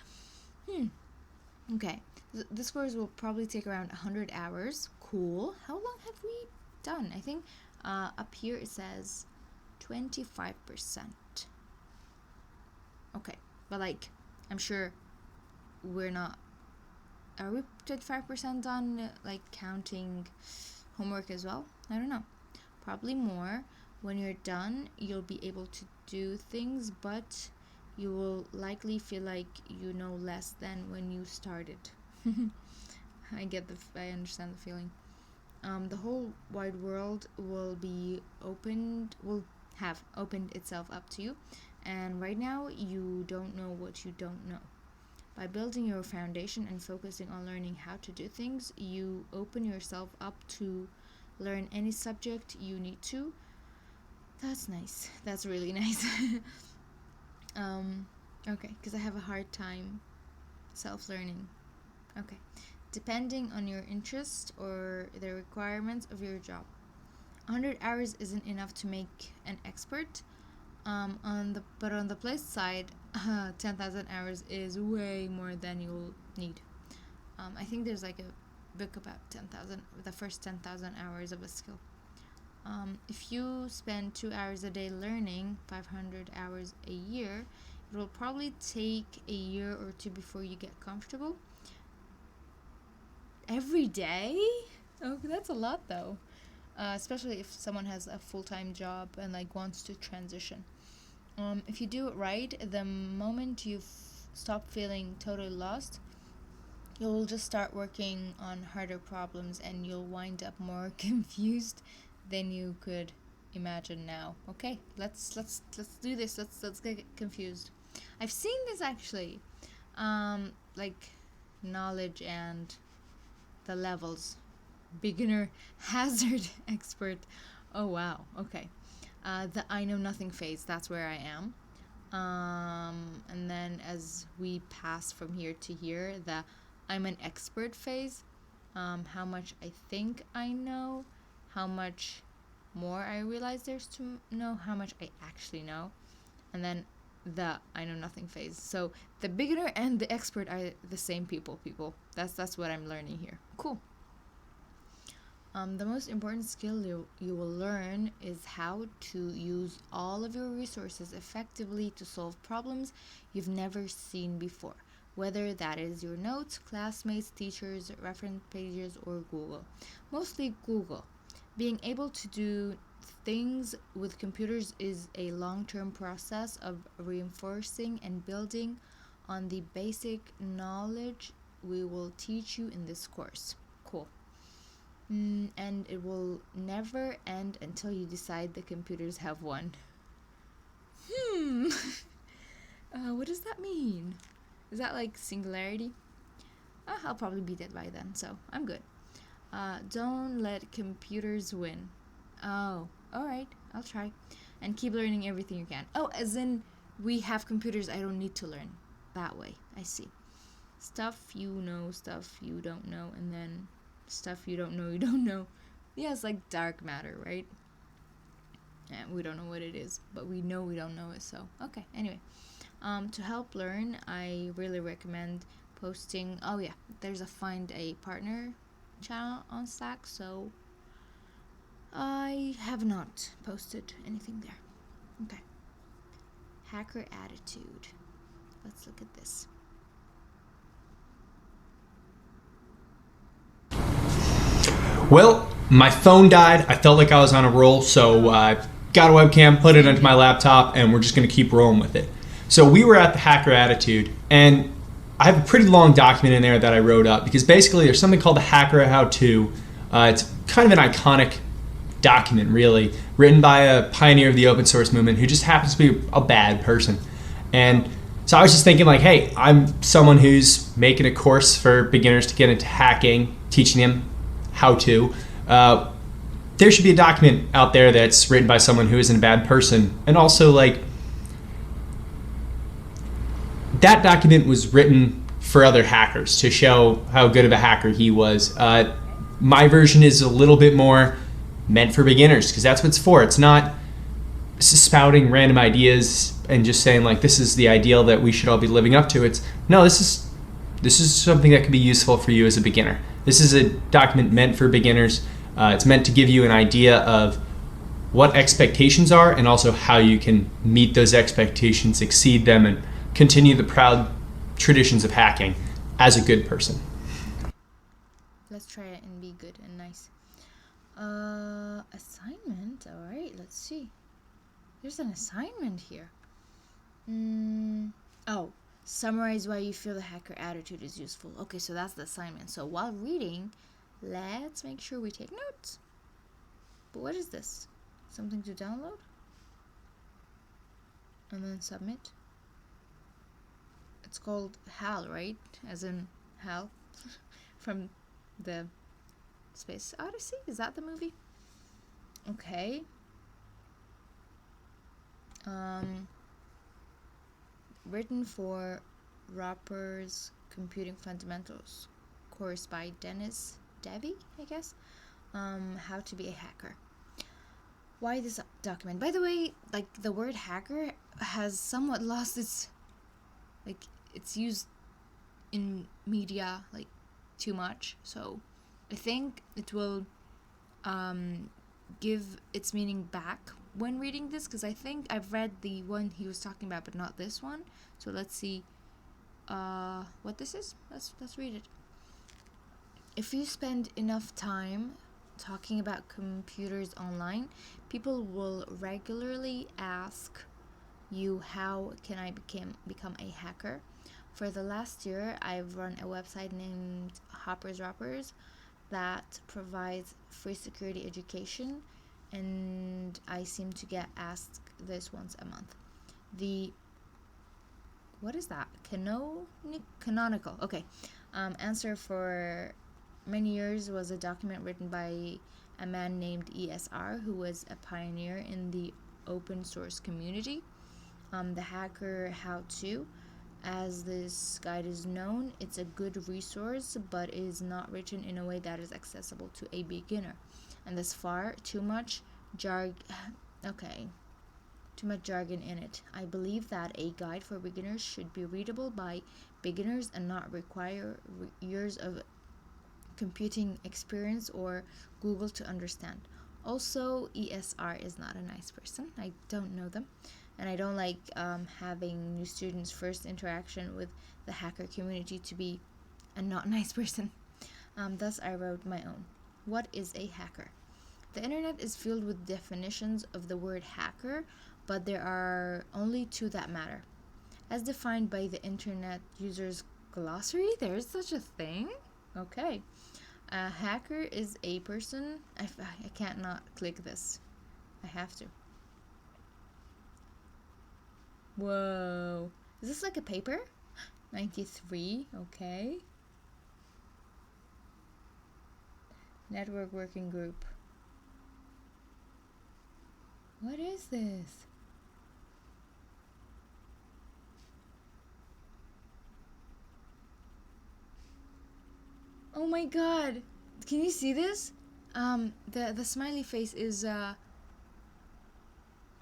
Okay, this course will probably take around 100 hours. Cool. How long have we done? I think up here it says 25%. Okay, but like I'm sure we're not. Are we 25% done, like counting homework as well? I don't know. Probably more. When you're done, you'll be able to do things, but you will likely feel like you know less than when you started. I understand the feeling. The whole wide world will have opened itself up to you, and right now you don't know what you don't know. By building your foundation and focusing on learning how to do things, you open yourself up to learn any subject you need to. That's nice. That's really nice. Okay, because I have a hard time self-learning. Okay. Depending on your interest or the requirements of your job. 100 hours isn't enough to make an expert. But on the plus side, 10,000 hours is way more than you'll need. I think there's like a book about the first 10,000 hours of a skill. If you spend 2 hours a day learning 500 hours a year, it will probably take a year or two before you get comfortable. Every day? Oh, that's a lot though. Especially if someone has a full-time job and like wants to transition. If you do it right, the moment you stop feeling totally lost, you'll just start working on harder problems and you'll wind up more confused than you could imagine now. Okay, let's do this. Let's get confused. I've seen this actually, like knowledge and the levels. Beginner, hazard, expert. Oh wow. Okay. The I know nothing phase, that's where I am. And then as we pass from here to here, the I'm an expert phase. How much I think I know, how much more I realize there's to know, how much I actually know, and then the I know nothing phase. So the beginner and the expert are the same people. That's what I'm learning here. Cool. The most important skill you will learn is how to use all of your resources effectively to solve problems you've never seen before, whether that is your notes, classmates, teachers, reference pages, or Google. Mostly Google. Being able to do things with computers is a long-term process of reinforcing and building on the basic knowledge we will teach you in this course. Cool. And it will never end until you decide the computers have won. What does that mean? Is that like singularity? I'll probably be dead by then, so I'm good. Don't let computers win. Oh, alright, I'll try. And keep learning everything you can. Oh, as in we have computers I don't need to learn. That way, I see. Stuff you know, stuff you don't know, and then stuff you don't know. Yeah, it's like dark matter, right? Yeah, we don't know what it is, but we know we don't know it, so okay, anyway. To help learn, I really recommend posting, there's a Find a Partner channel on Slack, so I have not posted anything there. Okay. Hacker attitude. Let's look at this. Well, my phone died. I felt like I was on a roll, so I got a webcam, put it onto my laptop, and we're just going to keep rolling with it. So we were at the Hacker Attitude, and I have a pretty long document in there that I wrote up because basically there's something called the Hacker How-To. It's kind of an iconic document, really, written by a pioneer of the open source movement who just happens to be a bad person. And so I was just thinking like, hey, I'm someone who's making a course for beginners to get into hacking, teaching them how to. There should be a document out there that's written by someone who isn't a bad person, and also like that document was written for other hackers to show how good of a hacker he was. My version is a little bit more meant for beginners because that's what it's for. It's not spouting random ideas and just saying like this is the ideal that we should all be living up to. It's no, this is something that can be useful for you as a beginner. This is a document meant for beginners. It's meant to give you an idea of what expectations are and also how you can meet those expectations, exceed them, and continue the proud traditions of hacking as a good person. Let's try it and be good and nice. Assignment. All right, let's see. There's an assignment here. Oh, summarize why you feel the hacker attitude is useful. Okay, so that's the assignment. So while reading, let's make sure we take notes. But what is this? Something to download? And then submit? It's called HAL, right? As in HAL from the Space Odyssey? Is that the movie? Okay. Written for Roper's Computing Fundamentals course by Dennis Devi, I guess. How to be a hacker. Why this document? By the way, like the word hacker has somewhat lost its, like it's used in media like too much. So I think it will give its meaning back when reading this, because I think I've read the one he was talking about but not this one. So let's see what this is. Let's read it. If you spend enough time talking about computers online, people will regularly ask you, how can I become a hacker? For the last year, I've run a website named Hoppers Roppers that provides free security education, and I seem to get asked this once a month. What is that? Canonical. Okay. Answer for many years was a document written by a man named ESR, who was a pioneer in the open source community. The Hacker How-To, as this guide is known, it's a good resource, but is not written in a way that is accessible to a beginner. And thus far, too much jargon in it. I believe that a guide for beginners should be readable by beginners and not require years of computing experience or Google to understand. Also, ESR is not a nice person. I don't know them, and I don't like having new students' first interaction with the hacker community to be a not nice person. Thus, I wrote my own. What is a hacker? The internet is filled with definitions of the word hacker, but there are only two that matter. As defined by the Internet Users Glossary, there is such a thing? Okay. A hacker is a person... I can't not click this. I have to. Whoa. Is this like a paper? 93. Okay. Network working group. What is this? Oh my god. Can you see this? The smiley face is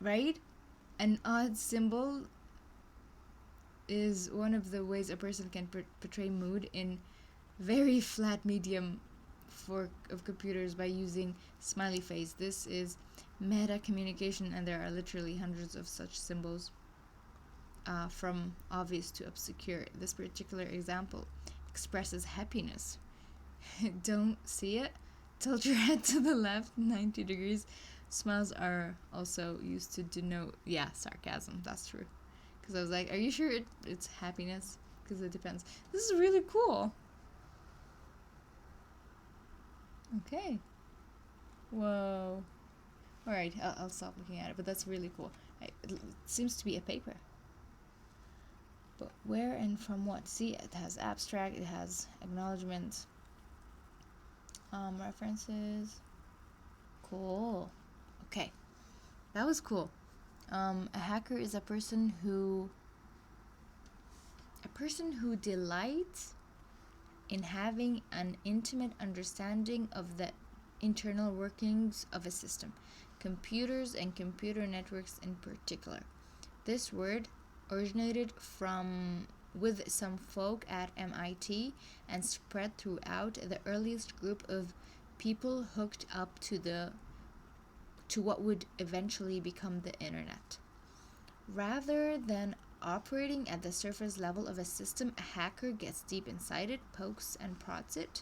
right? An odd symbol is one of the ways a person can portray mood in very flat medium of computers by using smiley face. This is meta communication, and there are literally hundreds of such symbols, from obvious to obscure. This particular example expresses happiness. Don't see it? Tilt your head to the left 90 degrees. Smiles are also used to denote, sarcasm. That's true. Because I was like, are you sure it's happiness? Because it depends. This is really cool. Okay. Whoa. Alright, I'll stop looking at it, but that's really cool. It seems to be a paper. But where and from what? See, it has abstract, it has acknowledgement, references. Cool. Okay. That was cool. A hacker is a person who person who delights in having an intimate understanding of the internal workings of a system, computers and computer networks in particular. This word originated with some folk at MIT and spread throughout the earliest group of people hooked up to what would eventually become the internet. Rather than operating at the surface level of a system, a hacker gets deep inside it, pokes and prods it,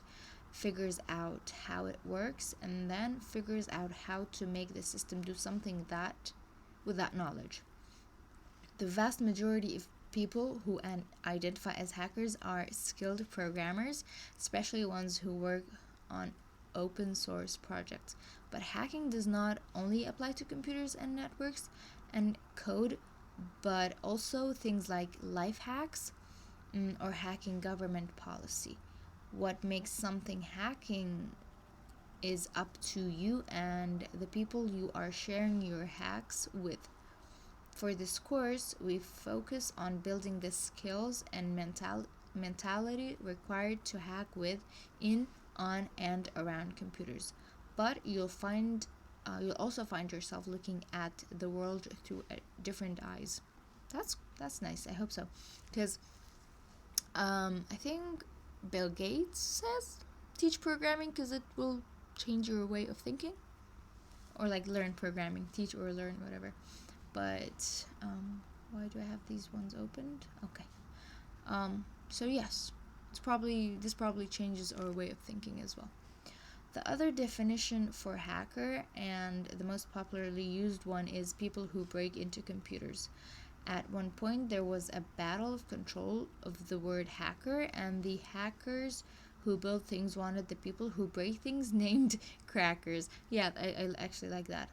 figures out how it works, and then figures out how to make the system do something with that knowledge. The vast majority of people who identify as hackers are skilled programmers, especially ones who work on open source projects. But hacking does not only apply to computers and networks and code, but also things like life hacks or hacking government policy. What makes something hacking is up to you and the people you are sharing your hacks with. For this course, we focus on building the skills and mentality required to hack with, in, on, and around computers. But you'll also find yourself looking at the world through different eyes. That's nice. I hope so, because I think Bill Gates says teach programming because it will change your way of thinking, or like learn programming, teach or learn, whatever. But why do I have these ones opened? Okay. So yes, this probably changes our way of thinking as well. The other definition for hacker, and the most popularly used one, is people who break into computers. At one point, there was a battle of control of the word hacker, and the hackers who build things wanted the people who break things named crackers. Yeah, I actually like that,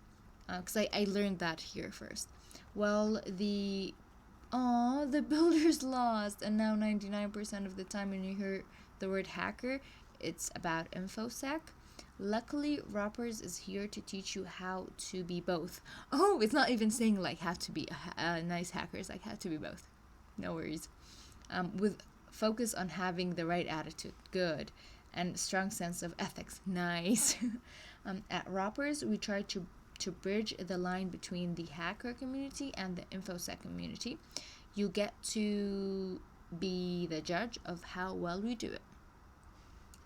because I learned that here first. Well, the builders lost, and now 99% of the time when you hear the word hacker, it's about InfoSec. Luckily, Rappers is here to teach you how to be both. Oh, it's not even saying like how to be a nice hacker. It's like how to be both. No worries. With focus on having the right attitude. Good. And strong sense of ethics. Nice. At Rappers, we try to bridge the line between the hacker community and the InfoSec community. You get to be the judge of how well we do it.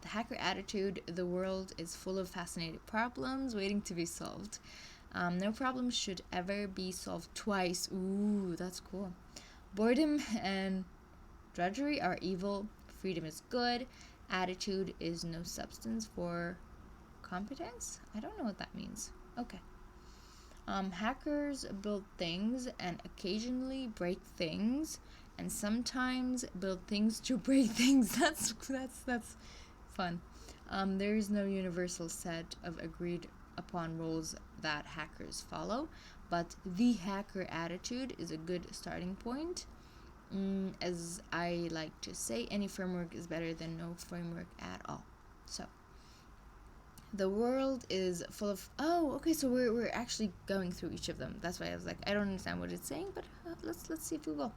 The hacker attitude: the world is full of fascinating problems waiting to be solved. No problem should ever be solved twice. Ooh, that's cool. Boredom and drudgery are evil. Freedom is good. Attitude is no substance for competence. I don't know what that means. Okay. Hackers build things and occasionally break things, and sometimes build things to break things. That's fun. There is no universal set of agreed upon rules that hackers follow, but the hacker attitude is a good starting point. As I like to say, any framework is better than no framework at all. So the world is full of... Oh, okay, so we're actually going through each of them. That's why I was like, I don't understand what it's saying, but let's see if we will.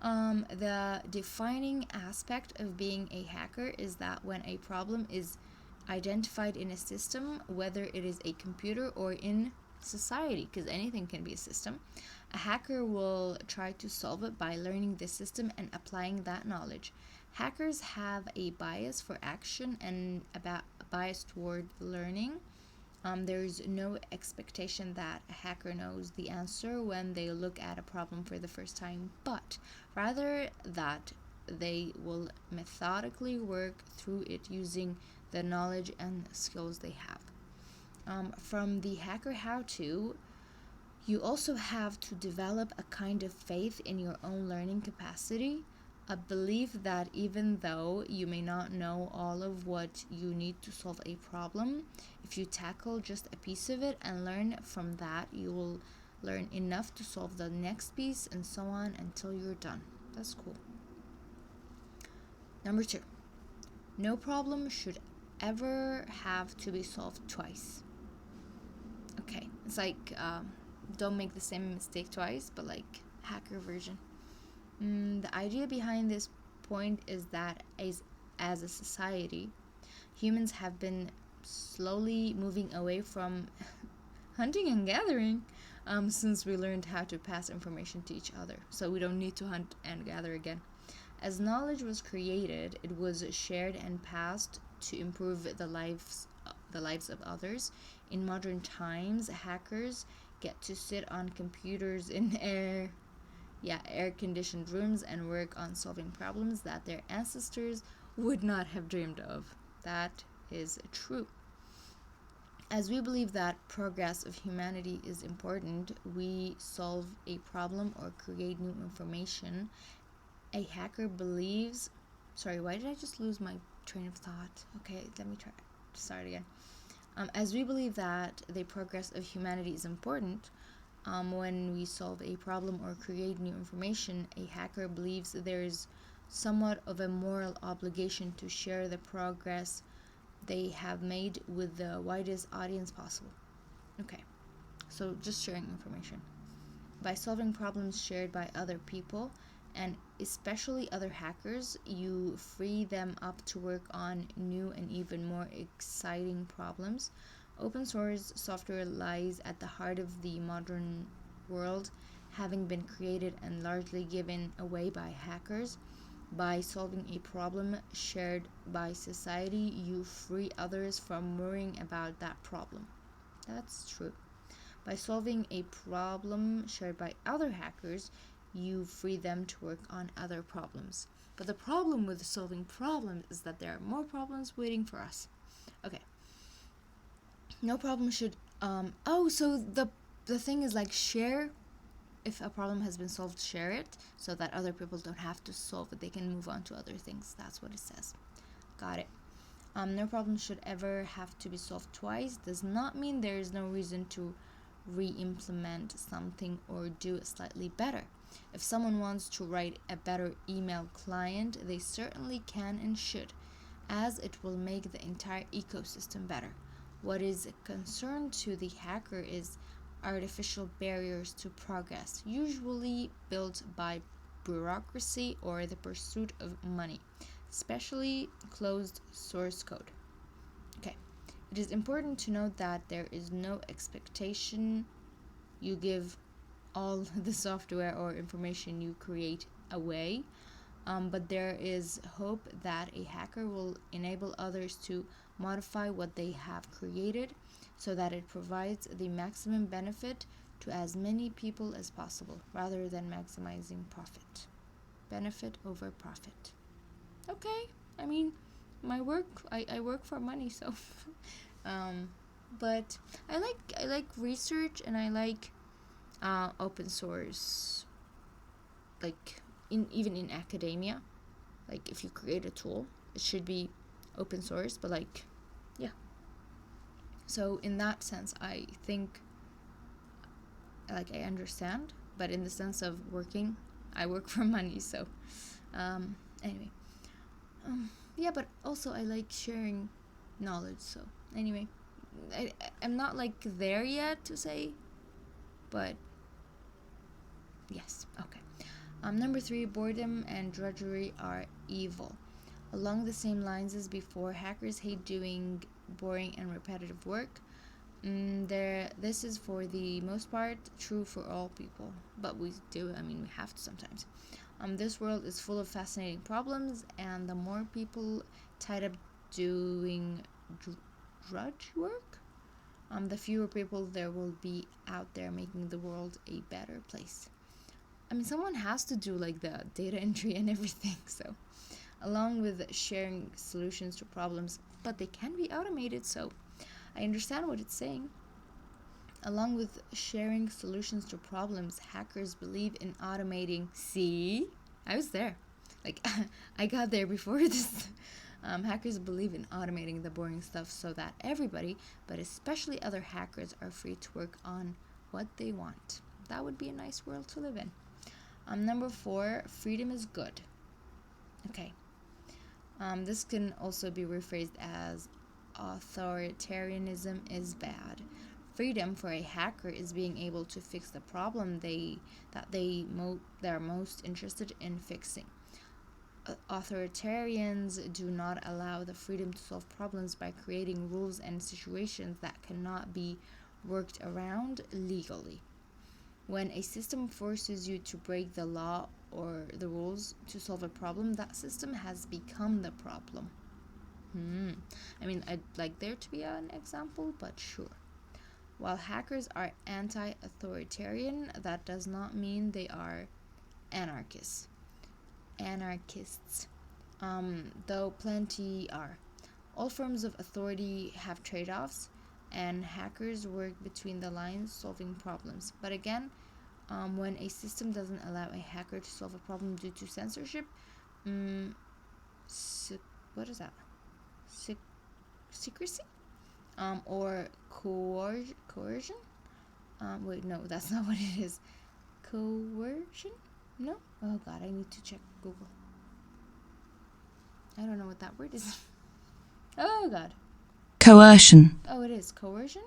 The defining aspect of being a hacker is that when a problem is identified in a system, whether it is a computer or in society, because anything can be a system, a hacker will try to solve it by learning the system and applying that knowledge. Hackers have a bias for action and a bias toward learning. There's no expectation that a hacker knows the answer when they look at a problem for the first time, but rather that they will methodically work through it using the knowledge and skills they have. From the hacker how-to, you also have to develop a kind of faith in your own learning capacity, a belief that even though you may not know all of what you need to solve a problem, if you tackle just a piece of it and learn from that, you will learn enough to solve the next piece, and so on until you're done. That's cool. Number 2, no problem should ever have to be solved twice. Okay, it's like don't make the same mistake twice, but like hacker version. The idea behind this point is that as a society, humans have been slowly moving away from hunting and gathering since we learned how to pass information to each other. So we don't need to hunt and gather again. As knowledge was created, it was shared and passed to improve the lives of others. In modern times, hackers get to sit on computers in air-conditioned rooms and work on solving problems that their ancestors would not have dreamed of. That is true. As we believe that progress of humanity is important, we solve a problem or create new information. A hacker believes... Sorry, why did I just lose my train of thought? Okay, let me try to start again. As we believe that the progress of humanity is important, when we solve a problem or create new information, a hacker believes there is somewhat of a moral obligation to share the progress they have made with the widest audience possible. Okay, so just sharing information. By solving problems shared by other people, and especially other hackers, you free them up to work on new and even more exciting problems. Open source software lies at the heart of the modern world, having been created and largely given away by hackers. By solving a problem shared by society, you free others from worrying about that problem. That's true. By solving a problem shared by other hackers, you free them to work on other problems. But the problem with solving problems is that there are more problems waiting for us. Okay. No problem should so the thing is like share. If a problem has been solved, share it so that other people don't have to solve it. They can move on to other things. That's what it says. Got it. No problem should ever have to be solved twice. Does not mean there is no reason to re-implement something or do it slightly better. If someone wants to write a better email client, they certainly can and should, as it will make the entire ecosystem better. What is a concern to the hacker is artificial barriers to progress, usually built by bureaucracy or the pursuit of money, especially closed source code. Okay, it is important to note that there is no expectation you give all the software or information you create away, but there is hope that a hacker will enable others to modify what they have created so that it provides the maximum benefit to as many people as possible, rather than maximizing profit. Benefit over profit. Okay, I mean, my work, I work for money, so but I like research, and I like open source, like even in academia. Like if you create a tool, it should be open source, but like, yeah. So in that sense, I think, like, I understand, but in the sense of working, I work for money. So anyway, yeah, but also I like sharing knowledge. So anyway, I'm not like there yet to say, but yes. Okay. Number 3, boredom and drudgery are evil. Along the same lines as before, hackers hate doing boring and repetitive work. This is for the most part true for all people, but we have to sometimes. This world is full of fascinating problems, and the more people tied up doing drudge work, the fewer people there will be out there making the world a better place. I mean, someone has to do like the data entry and everything, so along with sharing solutions to problems, but they can be automated, so I understand what it's saying. Along with sharing solutions to problems, hackers believe in automating. See? I was there. Like, I got there before this. Hackers believe in automating the boring stuff so that everybody, but especially other hackers, are free to work on what they want. That would be a nice world to live in. Number 4, freedom is good. Okay. This can also be rephrased as authoritarianism is bad. Freedom for a hacker is being able to fix the problem they're most interested in fixing. Authoritarians do not allow the freedom to solve problems by creating rules and situations that cannot be worked around legally. When a system forces you to break the law or the rules to solve a problem, that system has become the problem. I mean, I'd like there to be an example, but sure. While hackers are anti-authoritarian, that does not mean they are anarchists. Though plenty are. All forms of authority have trade-offs, and hackers work between the lines solving problems. But again, when a system doesn't allow a hacker to solve a problem due to censorship, what is that? Secrecy? Or coercion? Wait, no, that's not what it is. Coercion? No? Oh god, I need to check Google. I don't know what that word is. Oh god. Coercion. Oh, it is. Coercion?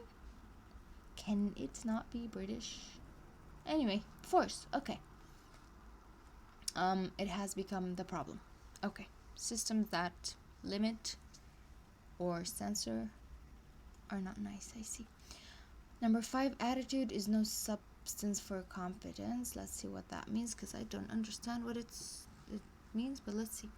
Can it not be British? Anyway, force. Okay. It has become the problem. Okay. Systems that limit or censor are not nice, I see. Number 5, attitude is no substance for competence. Let's see what that means, because I don't understand what it means, but let's see.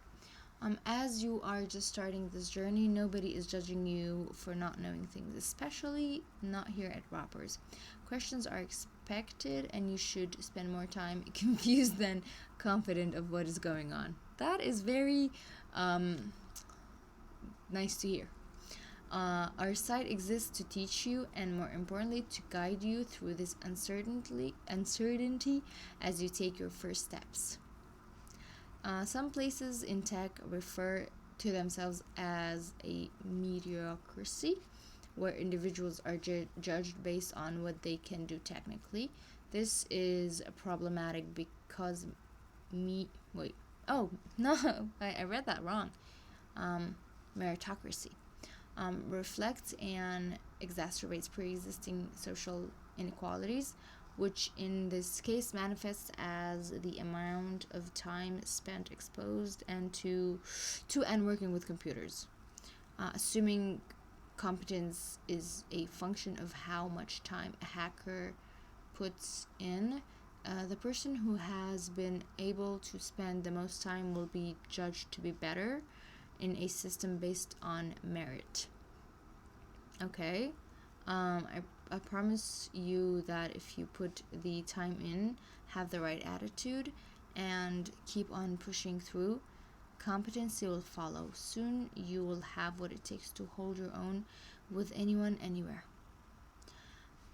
As you are just starting this journey, nobody is judging you for not knowing things, especially not here at Rappers. Questions are expected, and you should spend more time confused than confident of what is going on. That is very nice to hear. Our site exists to teach you, and more importantly, to guide you through this uncertainty as you take your first steps. Some places in tech refer to themselves as a meritocracy, where individuals are judged based on what they can do technically. This is problematic because I read that wrong. Meritocracy reflects and exacerbates pre-existing social inequalities, which in this case manifests as the amount of time spent exposed to and working with computers. Assuming competence is a function of how much time a hacker puts in, the person who has been able to spend the most time will be judged to be better in a system based on merit. Okay, I promise you that if you put the time in, have the right attitude, and keep on pushing through, competency will follow. Soon you will have what it takes to hold your own with anyone, anywhere.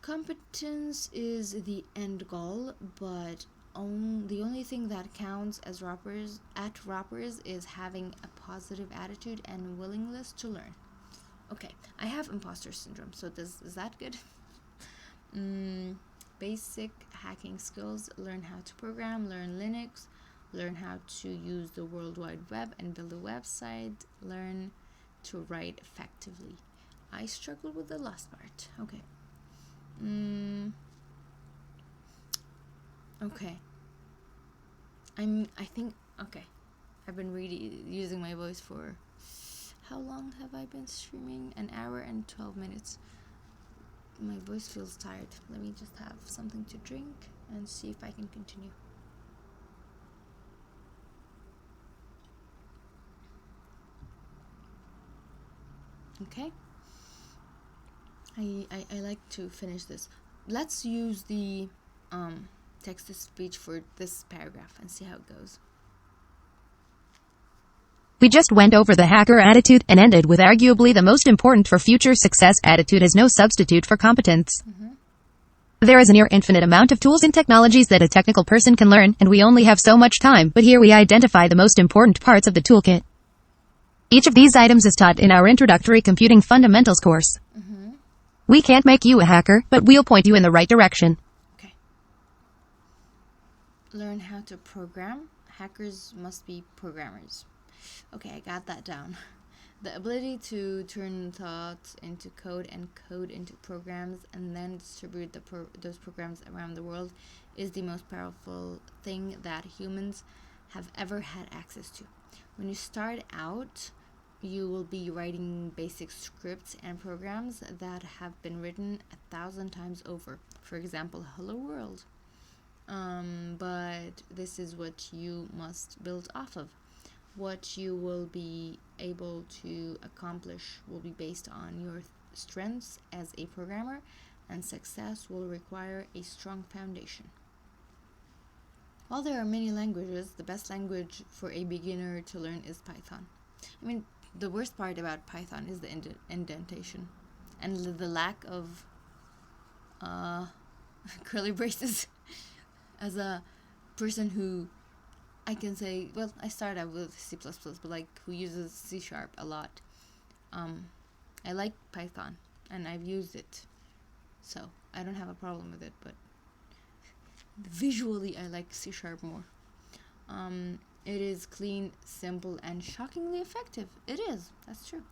Competence is the end goal, but the only thing that counts as rappers is having a positive attitude and willingness to learn. Okay, I have imposter syndrome, so is that good? Basic hacking skills: learn how to program, learn Linux, learn how to use the World Wide Web and build a website, learn to write effectively. I struggled with the last part. Okay. Okay. I've been really using my voice for, how long have I been streaming? 1 hour and 12 minutes. My voice feels tired. Let me just have something to drink and see if I can continue. Okay. I like to finish this. Let's use the text-to-speech for this paragraph and see how it goes. We just went over the hacker attitude and ended with arguably the most important for future success: attitude is no substitute for competence. There is a near infinite amount of tools and technologies that a technical person can learn, and we only have so much time, but here we identify the most important parts of the toolkit. Each of these items is taught in our introductory computing fundamentals course. We can't make you a hacker, but we'll point you in the right direction. Okay. Learn how to program. Hackers must be programmers. Okay, I got that down. The ability to turn thoughts into code and code into programs and then distribute those programs around the world is the most powerful thing that humans have ever had access to. When you start out, you will be writing basic scripts and programs that have been written 1,000 times over. For example, hello world. But this is what you must build off of. What you will be able to accomplish will be based on your strengths as a programmer, and success will require a strong foundation. While there are many languages, the best language for a beginner to learn is Python. I mean, the worst part about Python is the indentation and the lack of curly braces. As a person who, I can say, well, I started out with C++, but like who uses C# a lot. I like Python and I've used it, so I don't have a problem with it, but visually I like C# more. It is clean, simple, and shockingly effective. It is, that's true.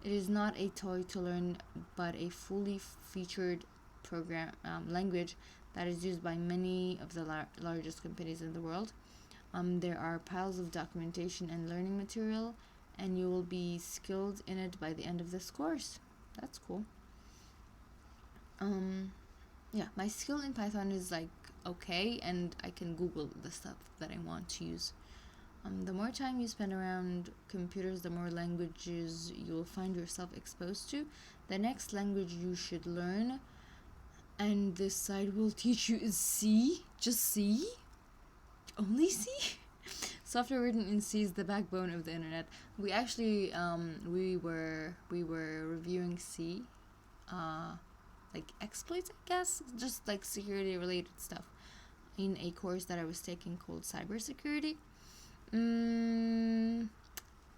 It is not a toy to learn, but a fully featured program language that is used by many of the largest companies in the world. There are piles of documentation and learning material, and you will be skilled in it by the end of this course. That's cool. Yeah, my skill in Python is like okay, and I can Google the stuff that I want to use. The more time you spend around computers, the more languages you will find yourself exposed to. The next language you should learn, and this site will teach you, is C. Just C. Only C. Software written in C is the backbone of the internet. We actually we were reviewing C, like exploits, I guess, just like security related stuff, in a course that I was taking called cybersecurity.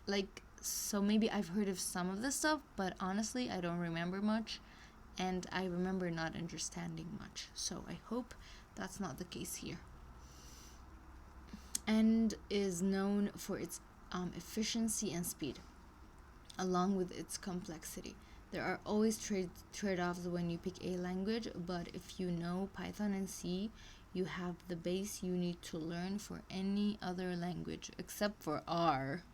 Like, so maybe I've heard of some of this stuff, but honestly I don't remember much, and I remember not understanding much, so I hope that's not the case here. And is known for its efficiency and speed, along with its complexity. There are always trade-offs when you pick a language, but if you know Python and C, you have the base you need to learn for any other language, except for R.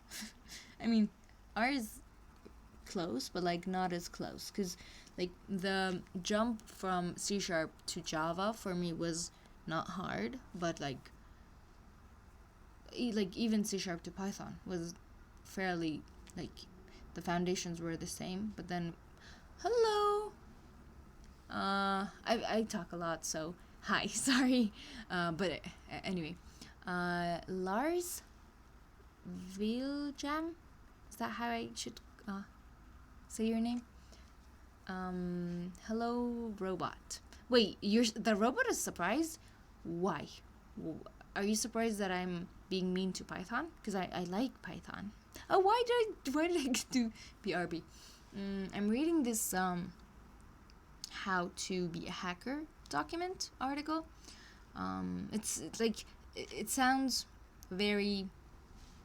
I mean, R is close, but like not as close, because like the jump from C# to Java for me was not hard, but like even C# to Python was fairly, like, the foundations were the same, but then hello, I talk a lot, so hi. Sorry, but anyway, Lars Viljam, is that how I should say your name? Hello robot. Wait, the robot is surprised? Why? Are you surprised that I'm being mean to Python? Because I like Python. Oh, why did I do BRB? I'm reading this how to be a hacker document article. It's like, it sounds very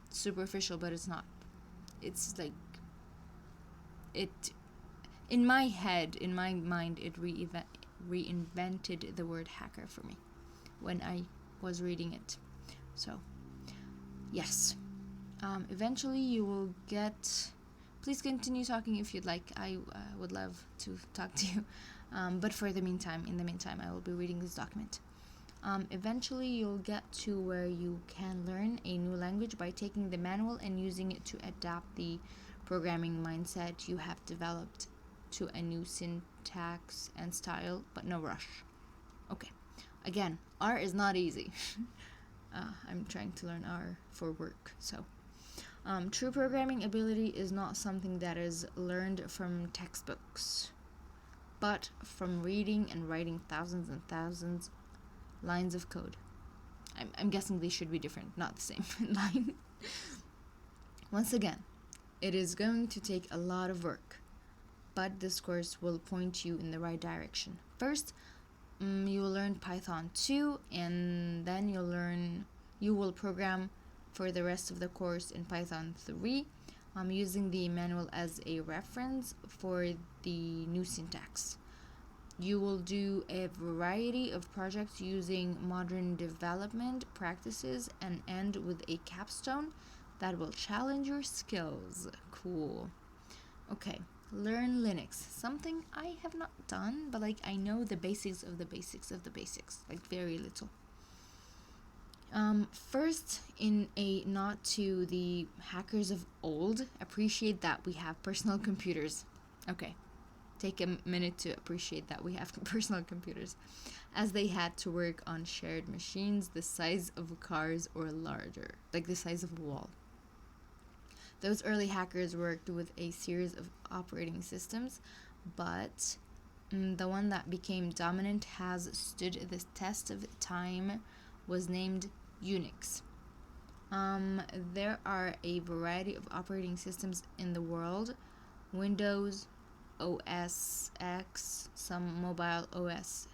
superficial, but it's not. It's like, it, in my head, in my mind, it reinvented the word hacker for me when I was reading it. So yes, eventually you will get, please continue talking if you'd like. I would love to talk to you, but in the meantime I will be reading this document. Eventually you'll get to where you can learn a new language by taking the manual and using it to adapt the programming mindset you have developed to a new syntax and style, but no rush. Okay, again, R is not easy. I'm trying to learn R for work, so true programming ability is not something that is learned from textbooks, but from reading and writing thousands and thousands lines of code. I'm guessing they should be different, not the same line. Once again, it is going to take a lot of work, but this course will point you in the right direction. First, you will learn Python 2, and then you will program for the rest of the course in Python 3. using the manual as a reference for the new syntax. You will do a variety of projects using modern development practices and end with a capstone that will challenge your skills. Cool. Okay, learn Linux. Something I have not done, but like I know the basics of the basics of the basics, like very little. First, in a nod to the hackers of old, appreciate that we have personal computers. Okay, take a minute to appreciate that we have personal computers, as they had to work on shared machines the size of cars or larger, like the size of a wall. Those early hackers worked with a series of operating systems, but the one that became dominant has stood the test of time was named Unix. There are a variety of operating systems in the world: Windows, OS X, some mobile OSs,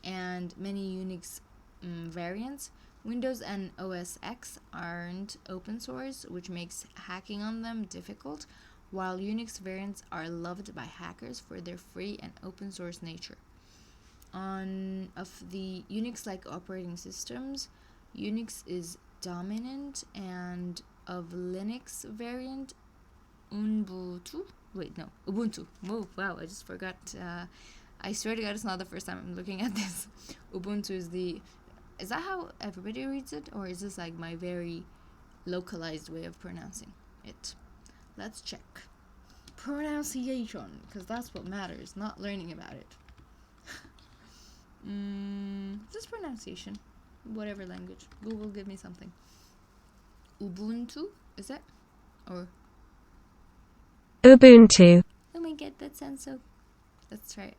and many Unix variants. Windows and OS X aren't open source, which makes hacking on them difficult, while Unix variants are loved by hackers for their free and open source nature. Of the Unix-like operating systems, Unix is dominant, and of Linux variant, Ubuntu. Oh, wow, I just forgot. I swear to God, it's not the first time I'm looking at this. Ubuntu is that how everybody reads it? Or is this like my very localized way of pronouncing it? Let's check. Pronunciation, because that's what matters, not learning about it. Just pronunciation. Whatever language. Google, give me something. Ubuntu, is it? Or Ubuntu. oh my god, that sounds so... Let's try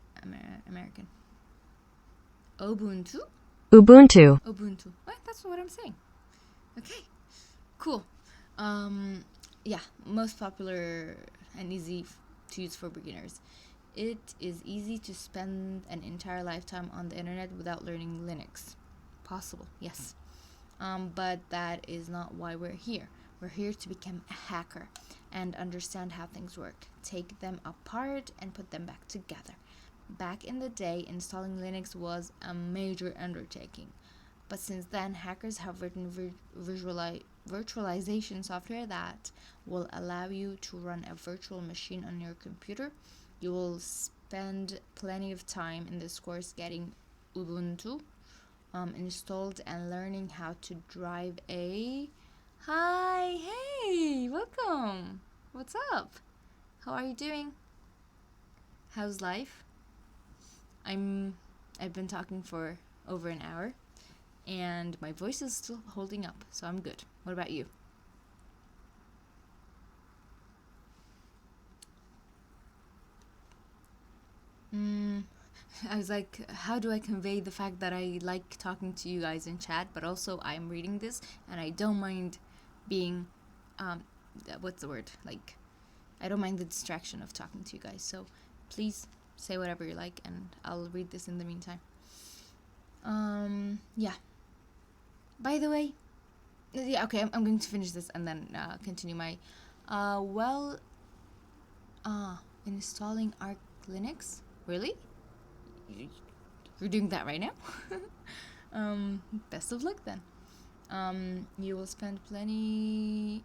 American. Ubuntu? Ubuntu. Ubuntu. What? That's what I'm saying. Okay. Cool. Yeah, most popular and easy to use for beginners. It is easy to spend an entire lifetime on the internet without learning Linux. Possible, yes. But that is not why we're here. We're here to become a hacker and understand how things work, take them apart and put them back together. Back in the day, installing Linux was a major undertaking. But since then, hackers have written virtualization software that will allow you to run a virtual machine on your computer. You will spend plenty of time in this course getting Ubuntu installed and learning how to drive a... Hi, hey, welcome. What's up? How are you doing? How's life? I've been talking for over an hour, and my voice is still holding up, so I'm good. What about you? I was like, how do I convey the fact that I like talking to you guys in chat, but also I'm reading this, and I don't mind being, what's the word? Like, I don't mind the distraction of talking to you guys, so please say whatever you like, and I'll read this in the meantime. Yeah. By the way, yeah, okay, I'm going to finish this and then continue my, installing Arch Linux? Really? You're doing that right now? Best of luck then. You will spend plenty...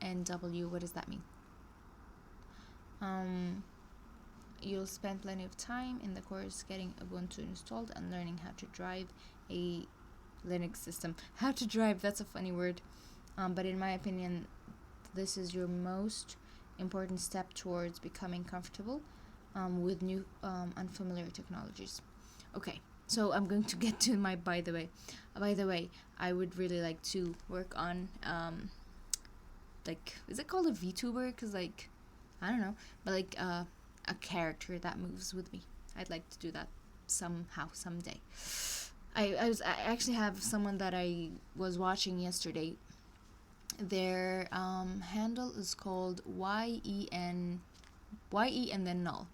NW, what does that mean? You'll spend plenty of time in the course getting Ubuntu installed and learning how to drive a Linux system. How to drive, that's a funny word. But in my opinion, this is your most important step towards becoming comfortable with new unfamiliar technologies. Okay, so I'm going to get to my by the way. By the way, I would really like to work on like, is it called a VTuber? Because like, I don't know, but like a character that moves with me. I'd like to do that somehow, someday. I actually have someone that I was watching yesterday. Their handle is called YEN and then null.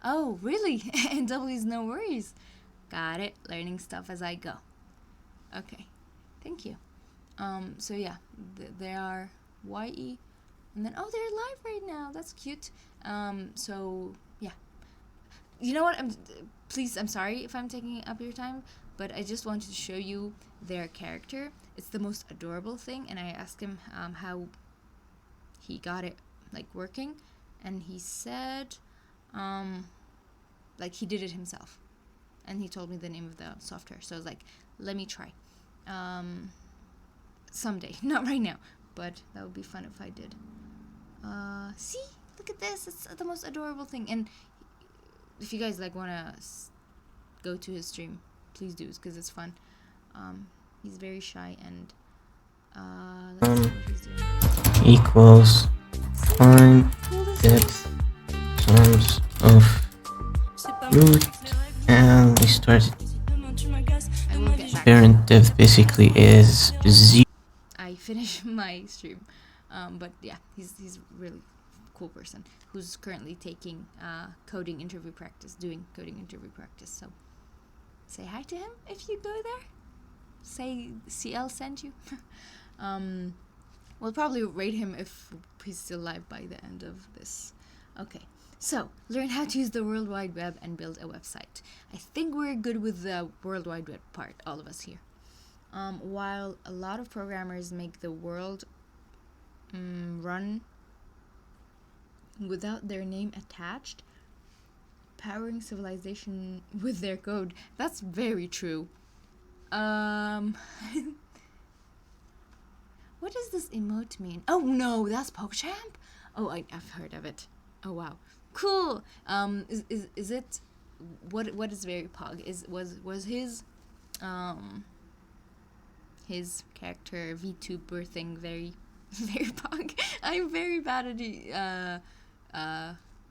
Oh, really? And W's, no worries. Got it. Learning stuff as I go. Okay. Thank you. So yeah, they are YE, and then they're live right now. That's cute. So yeah, you know what? I'm sorry if I'm taking up your time, but I just wanted to show you their character. It's the most adorable thing, and I asked him how he got it like working, and he said like he did it himself, and he told me the name of the software. So I was like, let me try. Someday, not right now, but that would be fun if I did. See, look at this. It's the most adorable thing. And if you guys like want to go to his stream, please do, because it's fun. He's very shy, and let's see what he's doing. Equals find depth terms of root, and we started. I will get back. Parent depth basically is 0. I finish my stream, but yeah, he's really cool person who's currently taking coding interview practice, doing coding interview practice. So say hi to him if you go there. Say CL sent you. We'll probably rate him if he's still live by the end of this. Okay, so learn how to use the World Wide Web and build a website. I think we're good with the World Wide Web part, all of us here. While a lot of programmers make the world run without their name attached, powering civilization with their code, that's very true. What does this emote mean? Oh no, that's PogChamp? Oh, I've heard of it. Oh wow, cool. Is it what is very Pog? Was his character VTuber thing very very Pog? I'm very bad at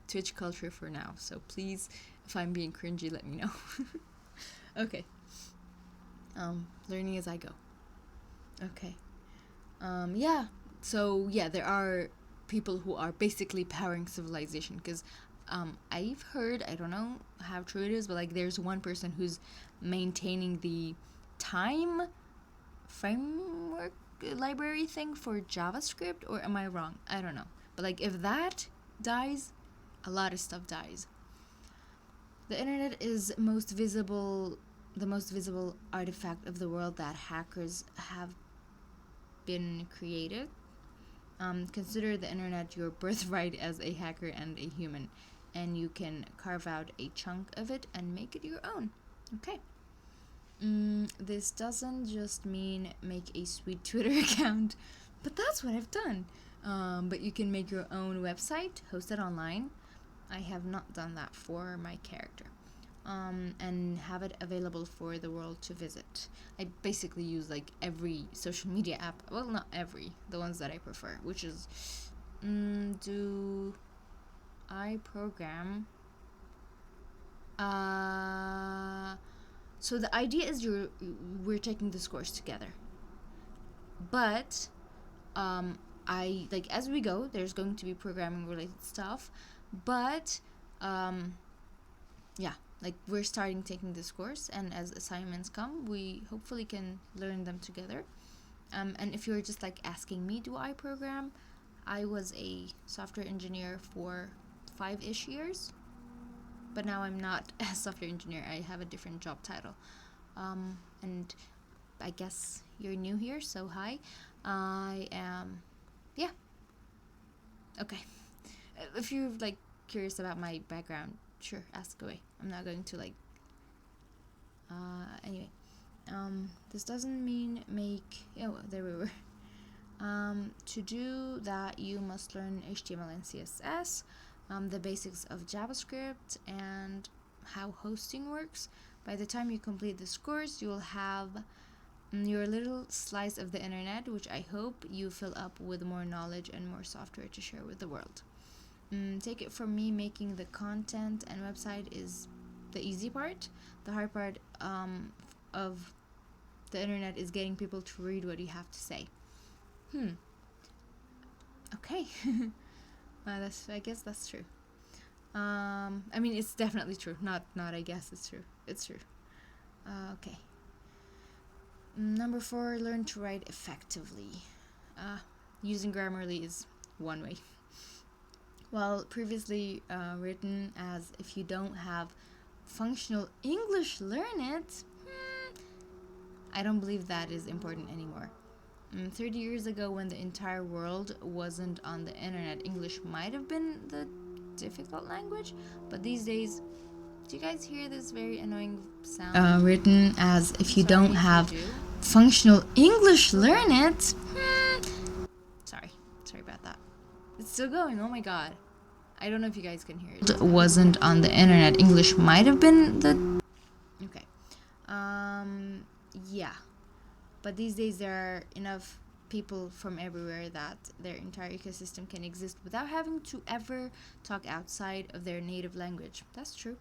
Twitch culture for now, so please, if I'm being cringy, let me know. Okay. Learning as I go. Okay. Yeah. So yeah, there are people who are basically powering civilization, because I've heard, I don't know how true it is, but like there's one person who's maintaining the time framework library thing for JavaScript, or am I wrong? I don't know. But like if that dies, a lot of stuff dies. The internet is the most visible artifact of the world that hackers have been created. Consider the internet your birthright as a hacker and a human, and you can carve out a chunk of it and make it your own. Okay. This doesn't just mean make a sweet Twitter account, but that's what I've done. But you can make your own website, host it online. I have not done that for my character. And have it available for the world to visit. I basically use like every social media app. Well, not every, the ones that I prefer, which is, do I program? So the idea is we're taking this course together. But, I, like, as we go, there's going to be programming related stuff, but, yeah. Like, we're starting taking this course, and as assignments come, we hopefully can learn them together. And if you're just like asking me, do I program? I was a software engineer for 5-ish years, but now I'm not a software engineer. I have a different job title. And I guess you're new here, so hi. I am, yeah. Okay. If you're like curious about my background, sure, ask away. I'm not going to like anyway, this doesn't mean there we were. To do that, you must learn HTML and CSS, the basics of JavaScript, and how hosting works. By the time you complete this course, you will have your little slice of the internet, which I hope you fill up with more knowledge and more software to share with the world. Take it from me, making the content and website is the easy part. The hard part of the internet is getting people to read what you have to say. Okay. I guess that's true. I mean, it's definitely true. Not I guess it's true. It's true. Okay. Number 4, learn to write effectively. Using Grammarly is one way. While previously written as if you don't have functional English, learn it. I don't believe that is important anymore. 30 years ago, when the entire world wasn't on the internet, English might have been the difficult language, but these days, do you guys hear this very annoying sound? Written as if you don't have functional English, learn it. Sorry about that. It's still going. Oh my god. I don't know if you guys can hear it. Wasn't on the internet. English might have been the... Okay. Yeah. But these days there are enough people from everywhere that their entire ecosystem can exist without having to ever talk outside of their native language. That's true.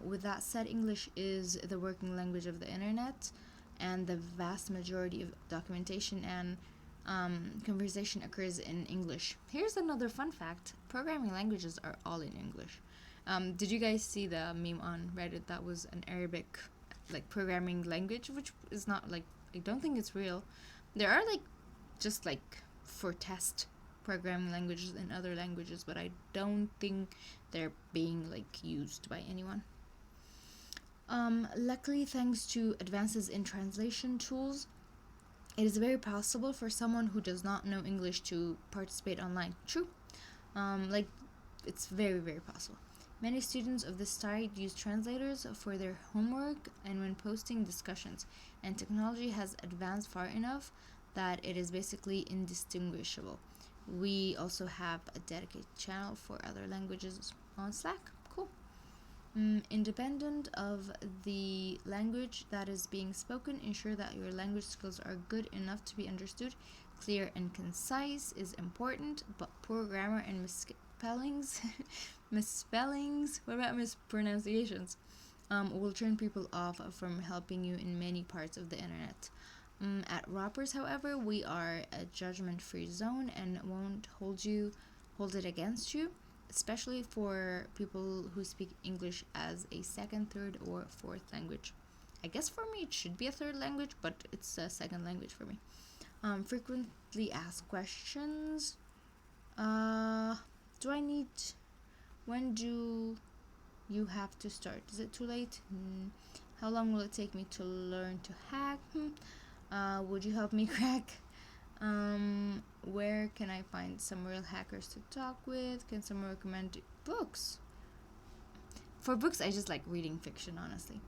With that said, English is the working language of the internet, and the vast majority of documentation and conversation occurs in English. Here's another fun fact. Programming languages are all in English. Did you guys see the meme on Reddit that was an Arabic programming language, which is not I don't think it's real. There are just for test programming languages in other languages, but I don't think they're being used by anyone. Luckily, thanks to advances in translation tools, it is very possible for someone who does not know English to participate online. True. It's very, very possible. Many students of this type use translators for their homework and when posting discussions, and technology has advanced far enough that it is basically indistinguishable. We also have a dedicated channel for other languages on Slack. Cool. Independent of the language that is being spoken, ensure that your language skills are good enough to be understood. Clear and concise is important, but poor grammar and misspellings, what about mispronunciations, will turn people off from helping you in many parts of the internet. At Ropers, however, we are a judgment-free zone and won't hold it against you, especially for people who speak English as a second, third, or fourth language. I guess for me it should be a third language, but it's a second language for me. Frequently asked questions. When do you have to start? Is it too late? How long will it take me to learn to hack? Would you help me crack? Where can I find some real hackers to talk with? Can someone recommend books? For books, I just like reading fiction, honestly.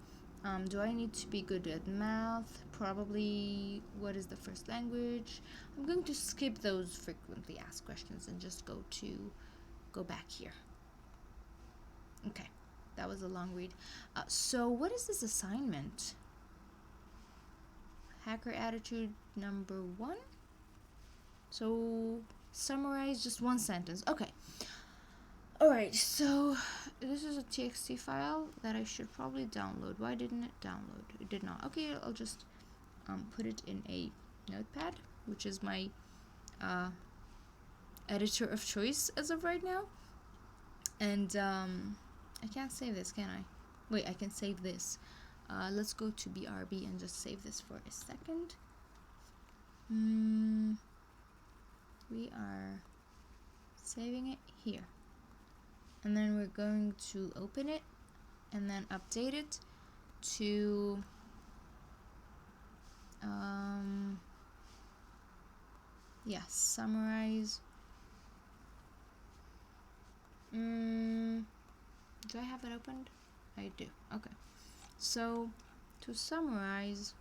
Do I need to be good at math? Probably. What is the first language? I'm going to skip those frequently asked questions and just go back here. Okay, that was a long read. So what is this assignment? Hacker attitude number 1. So summarize just one sentence. Okay. Alright, so this is a txt file that I should probably download. Why didn't it download? It did not. Okay, I'll just put it in a notepad, which is my editor of choice as of right now. And I can't save this, can I? Wait, I can save this. Let's go to BRB and just save this for a second. We are saving it here. And then we're going to open it and then update it to summarize. Do I have it opened? I do. Okay. So to summarize,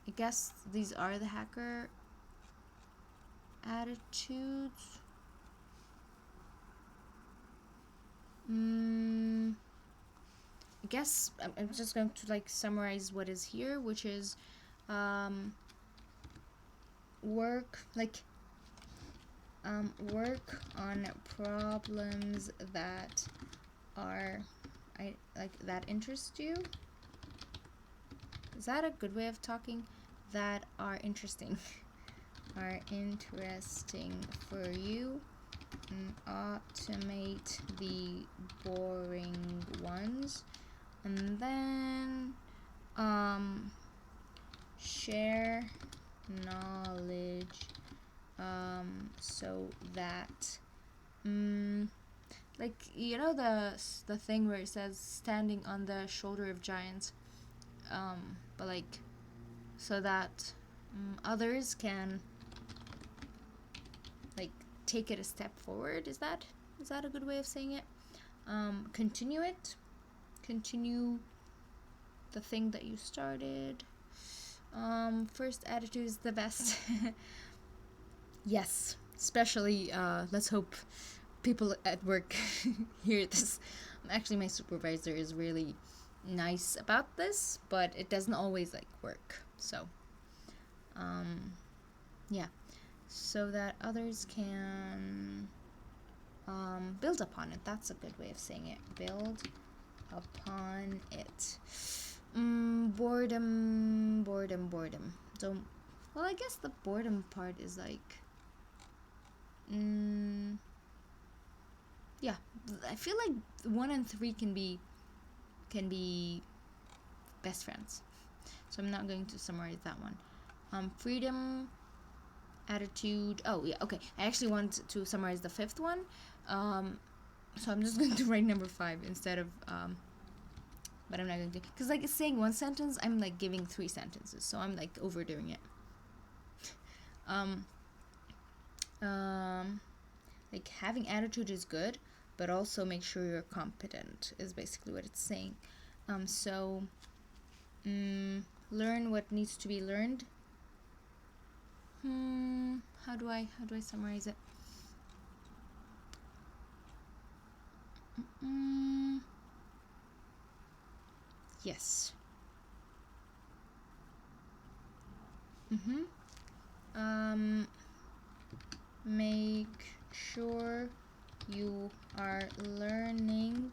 I guess these are the hacker attitudes. I guess I'm just going to summarize what is here, which is work on problems that are that interest you. Is that a good way of talking? That are interesting. Are interesting for you. Automate the boring ones. And then share knowledge so that like, you know, the thing where it says standing on the shoulder of giants, but like so that others can like take it a step forward. Is that a good way of saying it? Continue the thing that you started. First attitude is the best. Yes, especially let's hope people at work hear this. Actually, my supervisor is really nice about this, but it doesn't always like work. So yeah, so that others can build upon it. That's a good way of saying it. Build upon it. Boredom. So, well, I guess the boredom part is like yeah, I feel like 1 and 3 can be best friends, so I'm not going to summarize that one. Freedom, attitude. Oh yeah, okay, I actually want to summarize the 5th one, so I'm just going to write number 5 instead of but I'm not going to, because like it's saying 1 sentence, I'm like giving 3 sentences, so I'm like overdoing it. Like having attitude is good, but also make sure you're competent is basically what it's saying. So learn what needs to be learned. How do I summarize it? Yes. Make sure you are learning,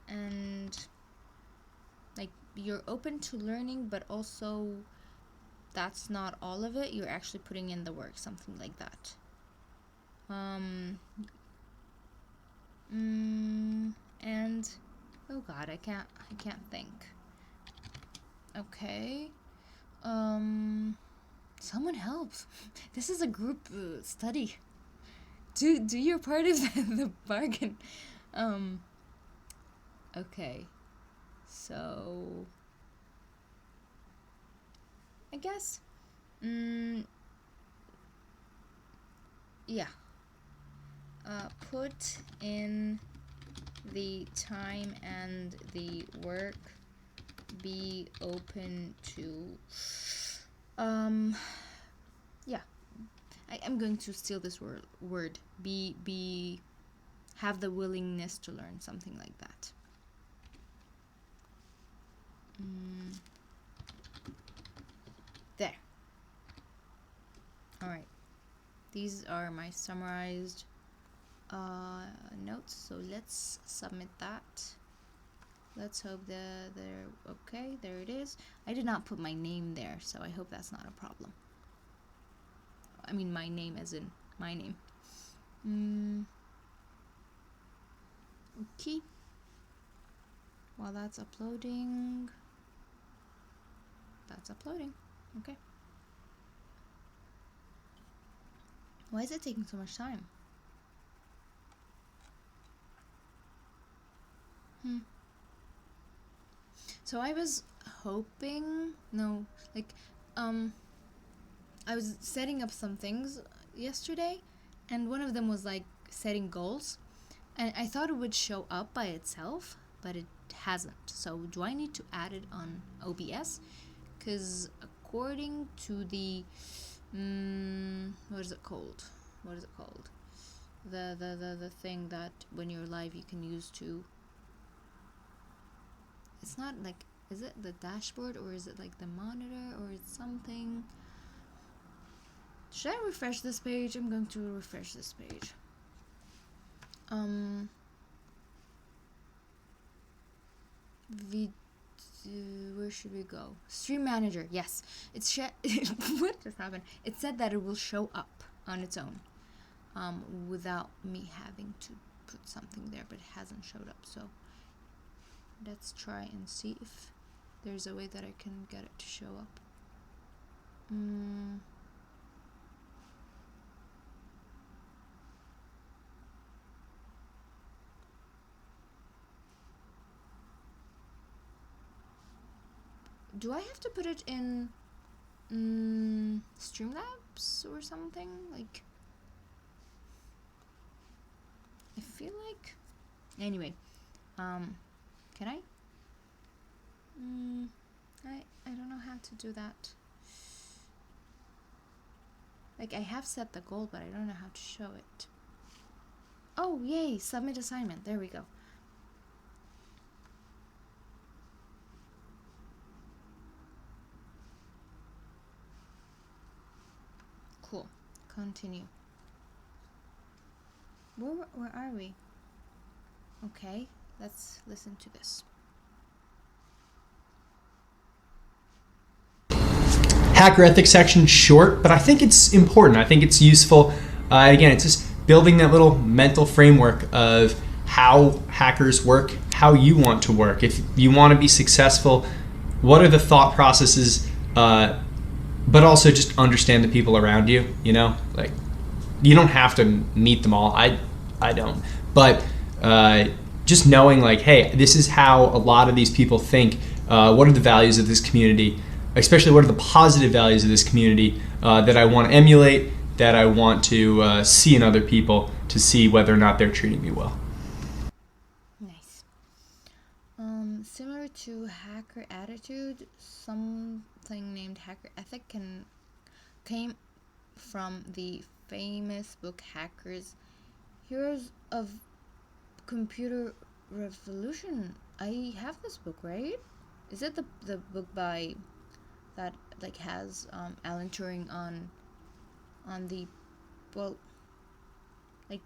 and like you're open to learning, but also that's not all of it. You're actually putting in the work, something like that. And oh god, I can't think. Okay. Someone help. This is a group study. Do your part of the bargain. Okay. So I guess yeah. Put in the time and the work. Be open to yeah, I'm going to steal this word. Be have the willingness to learn, something like that. There. Alright, these are my summarized notes, so let's submit that. Let's hope they're okay. There it is. I did not put my name there, so I hope that's not a problem. I mean my name as in my name. Okay. While that's uploading. Okay. Why is it taking so much time? So I was hoping, I was setting up some things yesterday, and one of them was like setting goals, and I thought it would show up by itself, but it hasn't. So do I need to add it on OBS? Because according to the what is it called? The thing that when you're live you can use to, it's not like, is it the dashboard or is it like the monitor or it's something? Should I refresh this page? I'm going to refresh this page. Where should we go? Stream Manager. Yes, it's what just happened? It said that it will show up on its own, without me having to put something there, but it hasn't showed up. So let's try and see if there's a way that I can get it to show up. Mm. Do I have to put it in Streamlabs or something? Like, I feel like... Anyway, can I? I don't know how to do that. Like, I have set the goal, but I don't know how to show it. Oh, yay! Submit assignment. There we go. Cool. Continue. Where are we? Okay, let's listen to this. Hacker ethics section, short, but I think it's important. I think it's useful. Again, it's just building that little mental framework of how hackers work, how you want to work. If you want to be successful, what are the thought processes, but also just understand the people around you, you know? Like, you don't have to meet them all. I don't. But just knowing, like, hey, this is how a lot of these people think. What are the values of this community? Especially what are the positive values of this community that I want to emulate, that I want to see in other people to see whether or not they're treating me well. Nice. Similar to hacker attitude, something named hacker ethic came from the famous book Hackers, Heroes of Computer Revolution. I have this book, right? Is it the book by that like has Alan Turing on the, well, like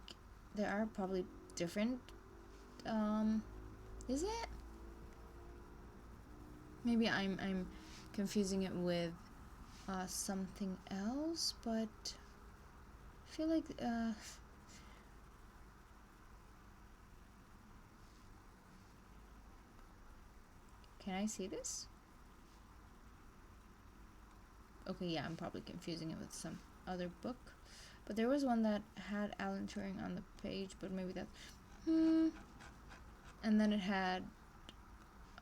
there are probably different is it? Maybe I'm confusing it with something else, but I feel like can I see this? Okay, yeah, I'm probably confusing it with some other book. But there was one that had Alan Turing on the page, but maybe that's... And then it had...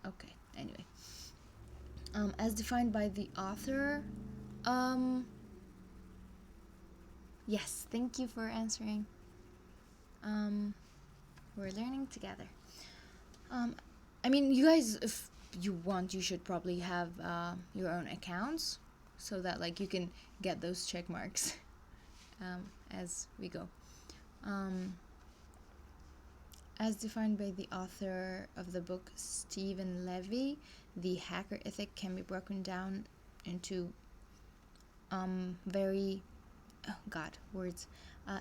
Okay, anyway. As defined by the author... Yes, thank you for answering. We're learning together. I mean, you guys, if you want, you should probably have your own accounts, so that like you can get those check marks as we go. As defined by the author of the book, Stephen Levy, the hacker ethic can be broken down into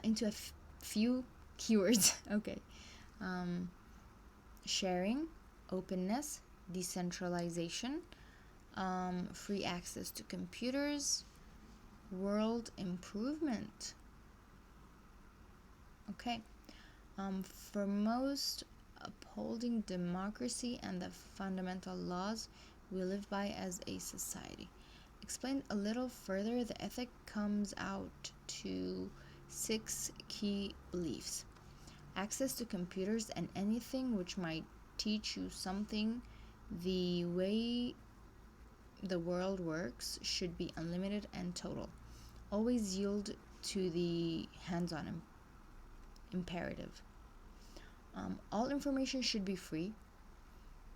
into a few keywords. Okay. Sharing, openness, decentralization, free access to computers, world improvement. Okay. For most, upholding democracy and the fundamental laws we live by as a society. Explained a little further, the ethic comes out to 6 key beliefs. Access to computers and anything which might teach you something. The way the world works should be unlimited and total. Always yield to the hands-on imperative. All information should be free.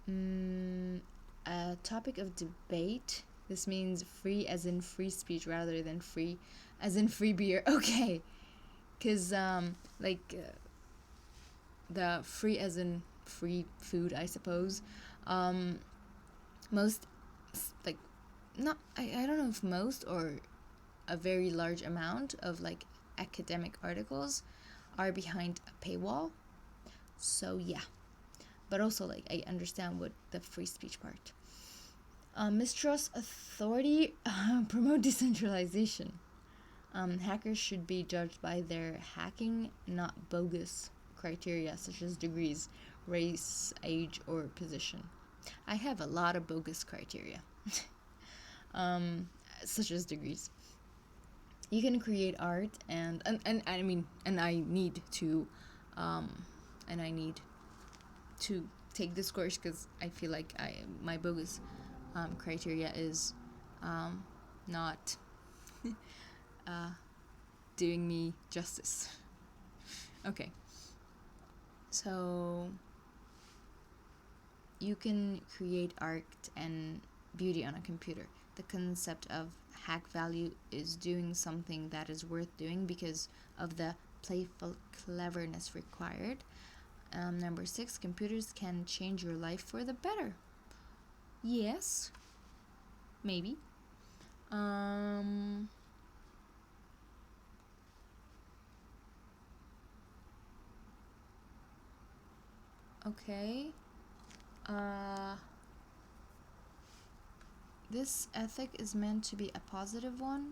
A topic of debate. This means free as in free speech rather than free as in free beer. Okay. Because, the free as in free food, I suppose. Most, like, not, I don't know if most or a very large amount of, like, academic articles are behind a paywall. So, yeah. But also, like, I understand what the free speech part. Mistrust authority, promote decentralization. Hackers should be judged by their hacking, not bogus criteria such as degrees, race, age, or position. I have a lot of bogus criteria. such as degrees. You can create art, and I mean, and I need to take this course because I feel like my bogus criteria is not doing me justice. Okay, so you can create art and beauty on a computer. The concept of hack value is doing something that is worth doing because of the playful cleverness required. Number 6, computers can change your life for the better. Yes, maybe. Okay. This ethic is meant to be a positive one,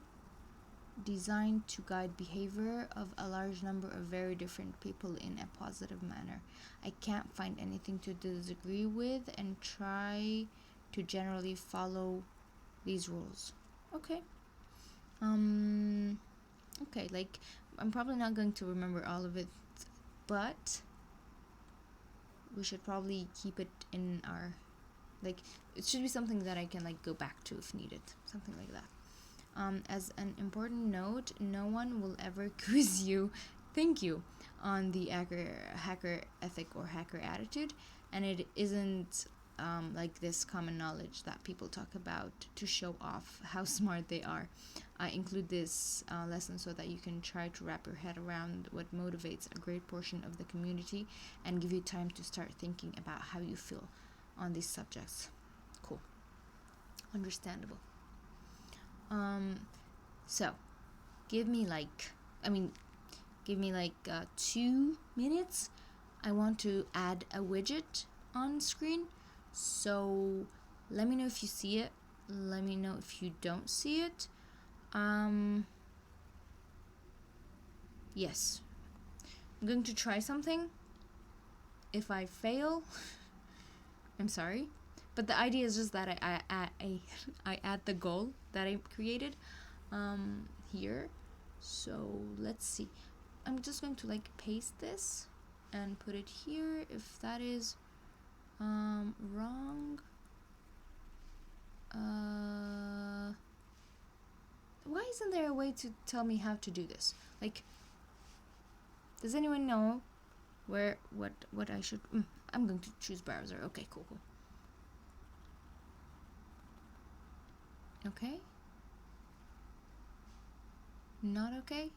designed to guide behavior of a large number of very different people in a positive manner. I can't find anything to disagree with and try to generally follow these rules. Okay. Okay, like, I'm probably not going to remember all of it, but we should probably keep it in our, like, it should be something that I can, like, go back to if needed, something like that. As an important note, no one will ever quiz you, thank you, on the hacker ethic or hacker attitude, and it isn't like this common knowledge that people talk about to show off how smart they are. I include this lesson so that you can try to wrap your head around what motivates a great portion of the community and give you time to start thinking about how you feel on these subjects. Cool. Understandable. So give me like 2 minutes. I want to add a widget on screen, so let me know if you see it, let me know if you don't see it. Yes, I'm going to try something. If I fail, I'm sorry, but the idea is just that I add the goal that I created here. So let's see, I'm just going to like paste this and put it here. If that is wrong, why isn't there a way to tell me how to do this? Like, does anyone know where what I should I'm going to choose browser. Okay, cool. Okay, not okay.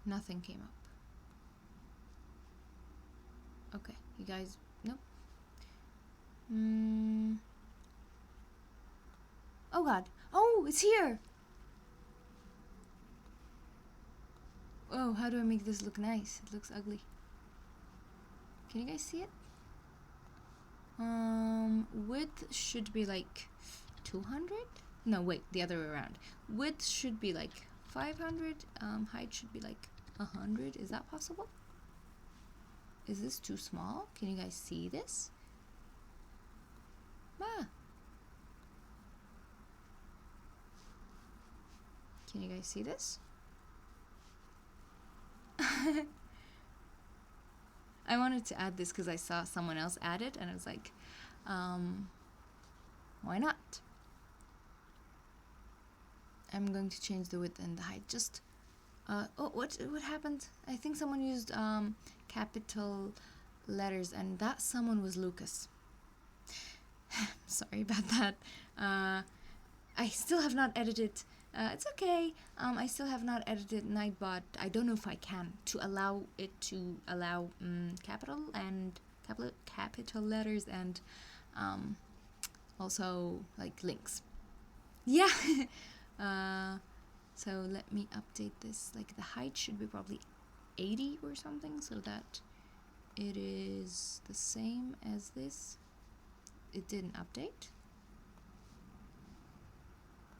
Nothing came up. Okay, you guys, nope. Oh god, oh, it's here. Oh, how do I make this look nice? It looks ugly. Can you guys see it? Width should be like 200. No, wait, the other way around. Width should be like 500. Height should be like 100. Is that possible? Is this too small? Can you guys see this? Can you guys see this? I wanted to add this because I saw someone else add it, and I was like, why not? I'm going to change the width and the height. Just oh, what happened? I think someone used capital letters, and that someone was Lucas. Sorry about that. I still have not edited. It's okay. I still have not edited Nightbot. I don't know if I can to allow it to allow capital letters and also like links. Yeah. So let me update this. Like the height should be probably 80 or something, so that it is the same as this. It didn't update.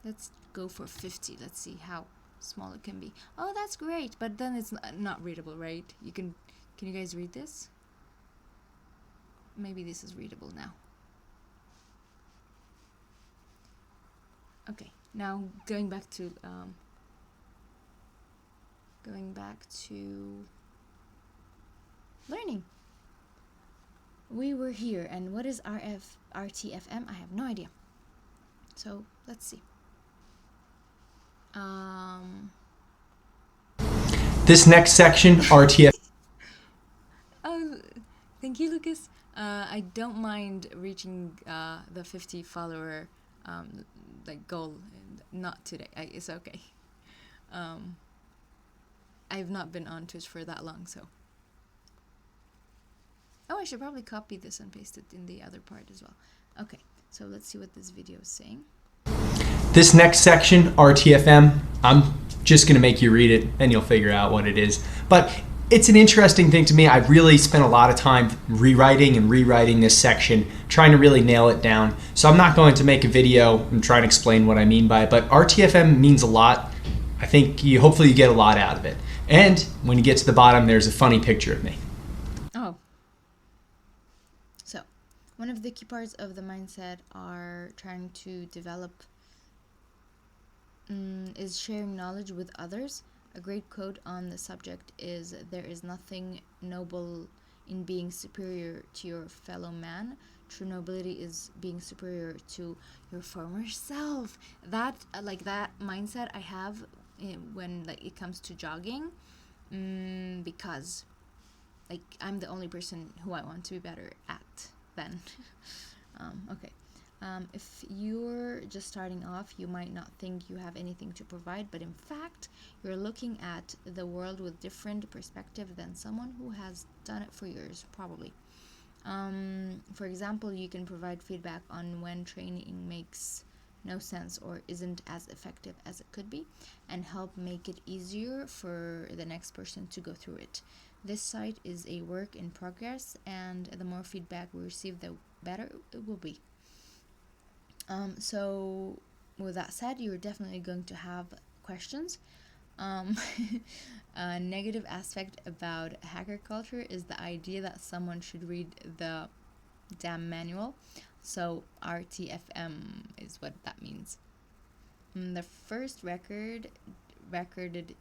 Let's go for 50. Let's see how small it can be. Oh, that's great, but then it's not readable, right? Can you guys read this? Maybe this is readable now. Okay, now going back to learning. We were here, and what is RTFM? I have no idea. So let's see. This next section, RTF. Oh, thank you, Lucas. I don't mind reaching the 50 follower like goal. Not today. It's okay. I've not been on Twitch for that long, so. Oh, I should probably copy this and paste it in the other part as well. Okay, so let's see what this video is saying. This next section, RTFM, I'm just going to make you read it and you'll figure out what it is. But it's an interesting thing to me. I've really spent a lot of time rewriting this section, trying to really nail it down. So I'm not going to make a video and try and explain what I mean by it, but RTFM means a lot. I think hopefully you get a lot out of it. And when you get to the bottom, there's a funny picture of me. Oh. So, one of the key parts of the mindset are trying to develop is sharing knowledge with others. A great quote on the subject is, "There is nothing noble in being superior to your fellow man. True nobility is being superior to your former self." That that mindset I have when it comes to jogging, because I'm the only person who I want to be better at then. Okay. If you're just starting off, you might not think you have anything to provide, but in fact, you're looking at the world with different perspective than someone who has done it for years, probably. For example, you can provide feedback on when training makes no sense or isn't as effective as it could be, and help make it easier for the next person to go through it. This site is a work in progress, and the more feedback we receive, the better it will be. So with that said, you're definitely going to have questions. A negative aspect about hacker culture is the idea that someone should read the damn manual. So RTFM is what that means. The first recorded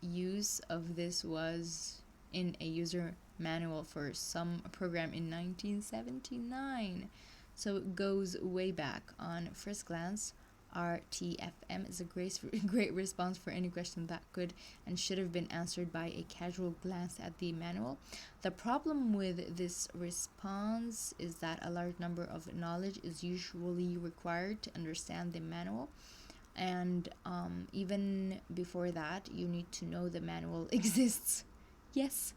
use of this was in a user manual for some program in 1979. So it goes way back. On first glance, RTFM is a great response for any question that could and should have been answered by a casual glance at the manual. The problem with this response is that a large number of knowledge is usually required to understand the manual. And even before that, you need to know the manual exists. Yes.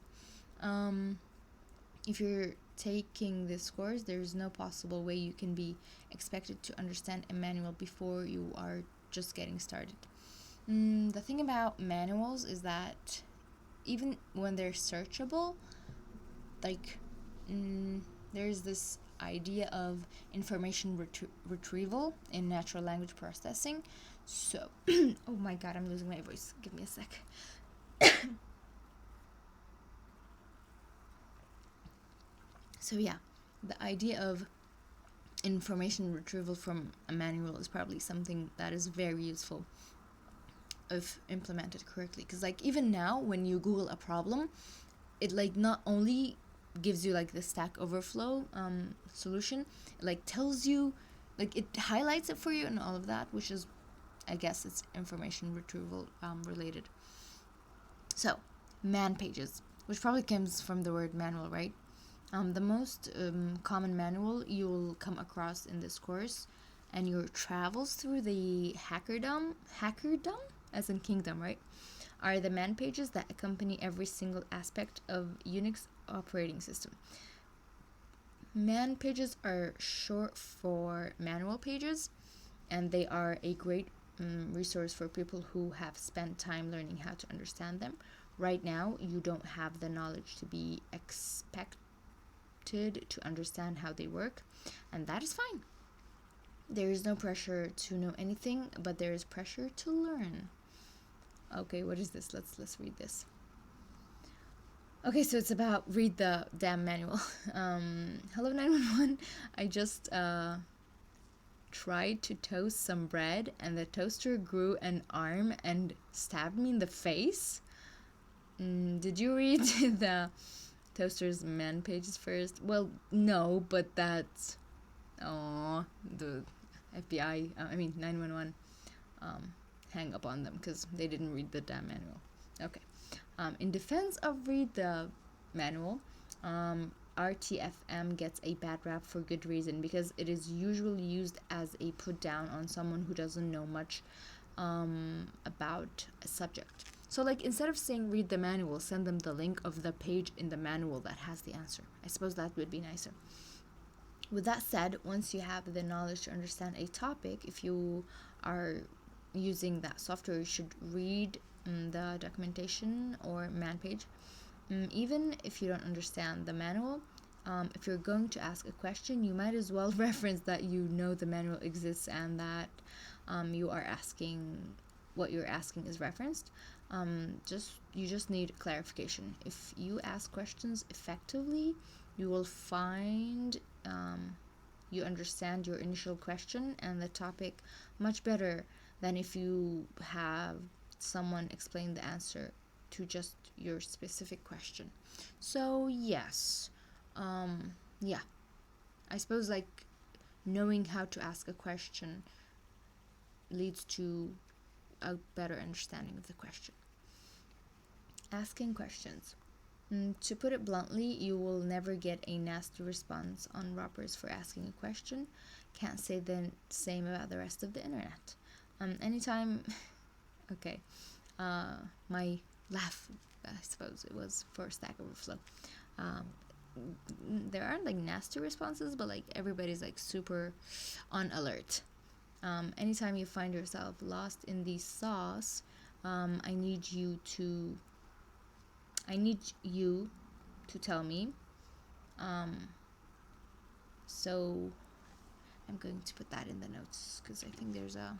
If you're taking this course, there's no possible way you can be expected to understand a manual before you are just getting started. The thing about manuals is that even when they're searchable, there's this idea of information retrieval in natural language processing. So, oh my god, I'm losing my voice. Give me a sec. So yeah, the idea of information retrieval from a manual is probably something that is very useful if implemented correctly. Because even now, when you Google a problem, it not only gives you the Stack Overflow solution, it tells you, it highlights it for you and all of that, which is, I guess, it's information retrieval related. So, man pages, which probably comes from the word manual, right? The most common manual you'll come across in this course and your travels through the hackerdom, as in kingdom, right, are the man pages that accompany every single aspect of Unix operating system. Man pages are short for manual pages, and they are a great resource for people who have spent time learning how to understand them. Right now, you don't have the knowledge to be expected to understand how they work, and that is fine. There is no pressure to know anything, but there is pressure to learn. Okay, what is this? Let's read this. Okay, so it's about read the damn manual. Hello 911. I just tried to toast some bread and the toaster grew an arm and stabbed me in the face. Did you read the toaster's man pages first? Well, no, but that's... Oh, the FBI, 911, hang up on them because they didn't read the damn manual. Okay. In defense of read the manual, RTFM gets a bad rap for good reason, because it is usually used as a put down on someone who doesn't know much about a subject. So like, instead of saying read the manual, send them the link of the page in the manual that has the answer. I suppose that would be nicer. With that said, once you have the knowledge to understand a topic, if you are using that software, you should read the documentation or man page. Even if you don't understand the manual, if you're going to ask a question, you might as well reference that you know the manual exists and that you are asking, what you're asking is referenced. You just need clarification. If you ask questions effectively, you will find you understand your initial question and the topic much better than if you have someone explain the answer to just your specific question. So yes, yeah, I suppose like knowing how to ask a question leads to a better understanding of the question. Asking questions. To put it bluntly, you will never get a nasty response on Rappers for asking a question. Can't say the same about the rest of the internet. Anytime, okay, my laugh, I suppose it was for Stack Overflow. There aren't like nasty responses, but like everybody's like super on alert. Anytime you find yourself lost in the sauce, I need you to tell me. So I'm going to put that in the notes because I think there's a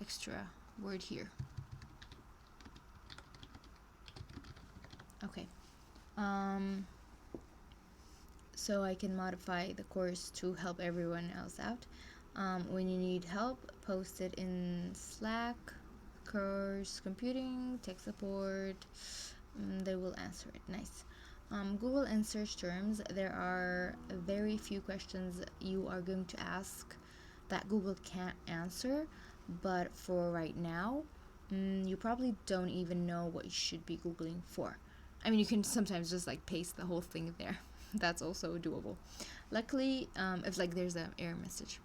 extra word here. Okay. So I can modify the course to help everyone else out. When you need help, post it in Slack, course computing, tech support. They will answer it. Nice. Google and search terms. There are very few questions you are going to ask that Google can't answer, but for right now, you probably don't even know what you should be Googling for. I mean, you can sometimes just like paste the whole thing there. That's also doable. Luckily, if like there's an error message,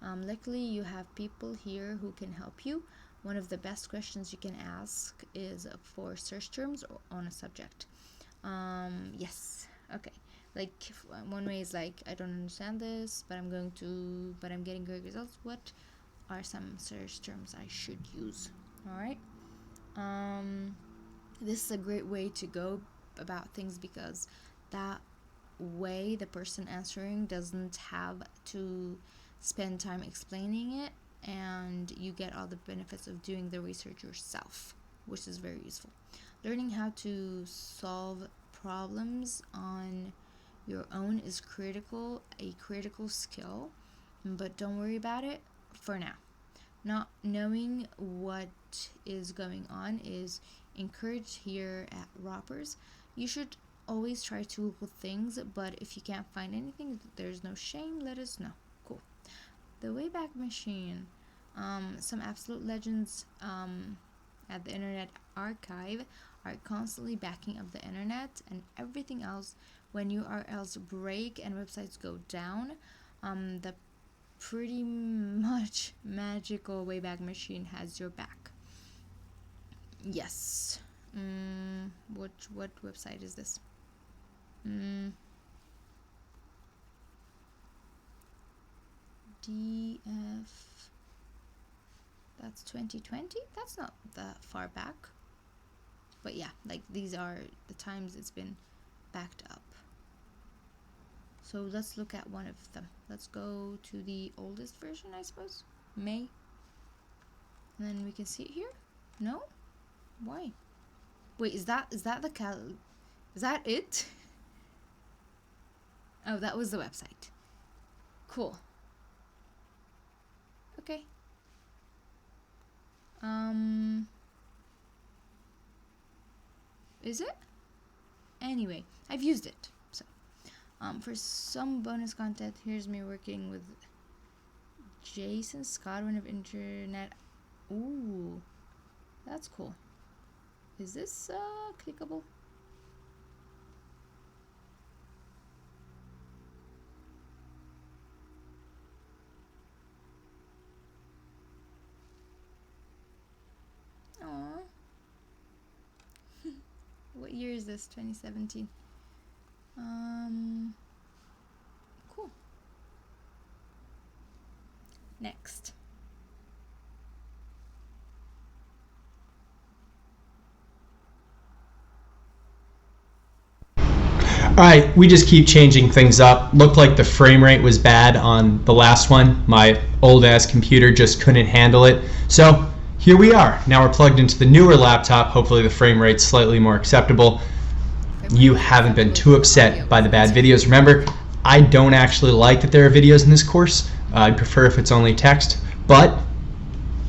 luckily you have people here who can help you. One of the best questions you can ask is for search terms or on a subject. Yes, okay. Like one way is like, I don't understand this, but I'm getting great results. What are some search terms I should use? All right. This is a great way to go about things because that way the person answering doesn't have to spend time explaining it, and you get all the benefits of doing the research yourself, which is very useful. Learning how to solve problems on your own is a critical skill, but don't worry about it for now. Not knowing what is going on is encouraged here at Rappers. You should always try to Google things, but if you can't find anything, there's no shame, let us know. Cool. The Wayback Machine. Some absolute legends at the Internet Archive are constantly backing up the internet and everything else. When URLs break and websites go down, the pretty much magical Wayback Machine has your back. Yes. What website is this? DF. That's 2020. That's not that far back. But yeah, like these are the times it's been backed up. So let's look at one of them. Let's go to the oldest version, I suppose. May. And then we can see it here. No? Why? Wait, is that is that it? Oh, that was the website. Cool. Okay. Is it? Anyway, I've used it. So, for some bonus content, here's me working with Jason Scotland of Internet. Ooh, that's cool. Is this clickable? Aww. What year is this? 2017. Cool. Next. Alright, we just keep changing things up. Looked like the frame rate was bad on the last one. My old ass computer just couldn't handle it. So here we are. Now we're plugged into the newer laptop. Hopefully the frame rate's slightly more acceptable. You haven't been too upset by the bad videos. Remember, I don't actually like that there are videos in this course. I'd prefer if it's only text. But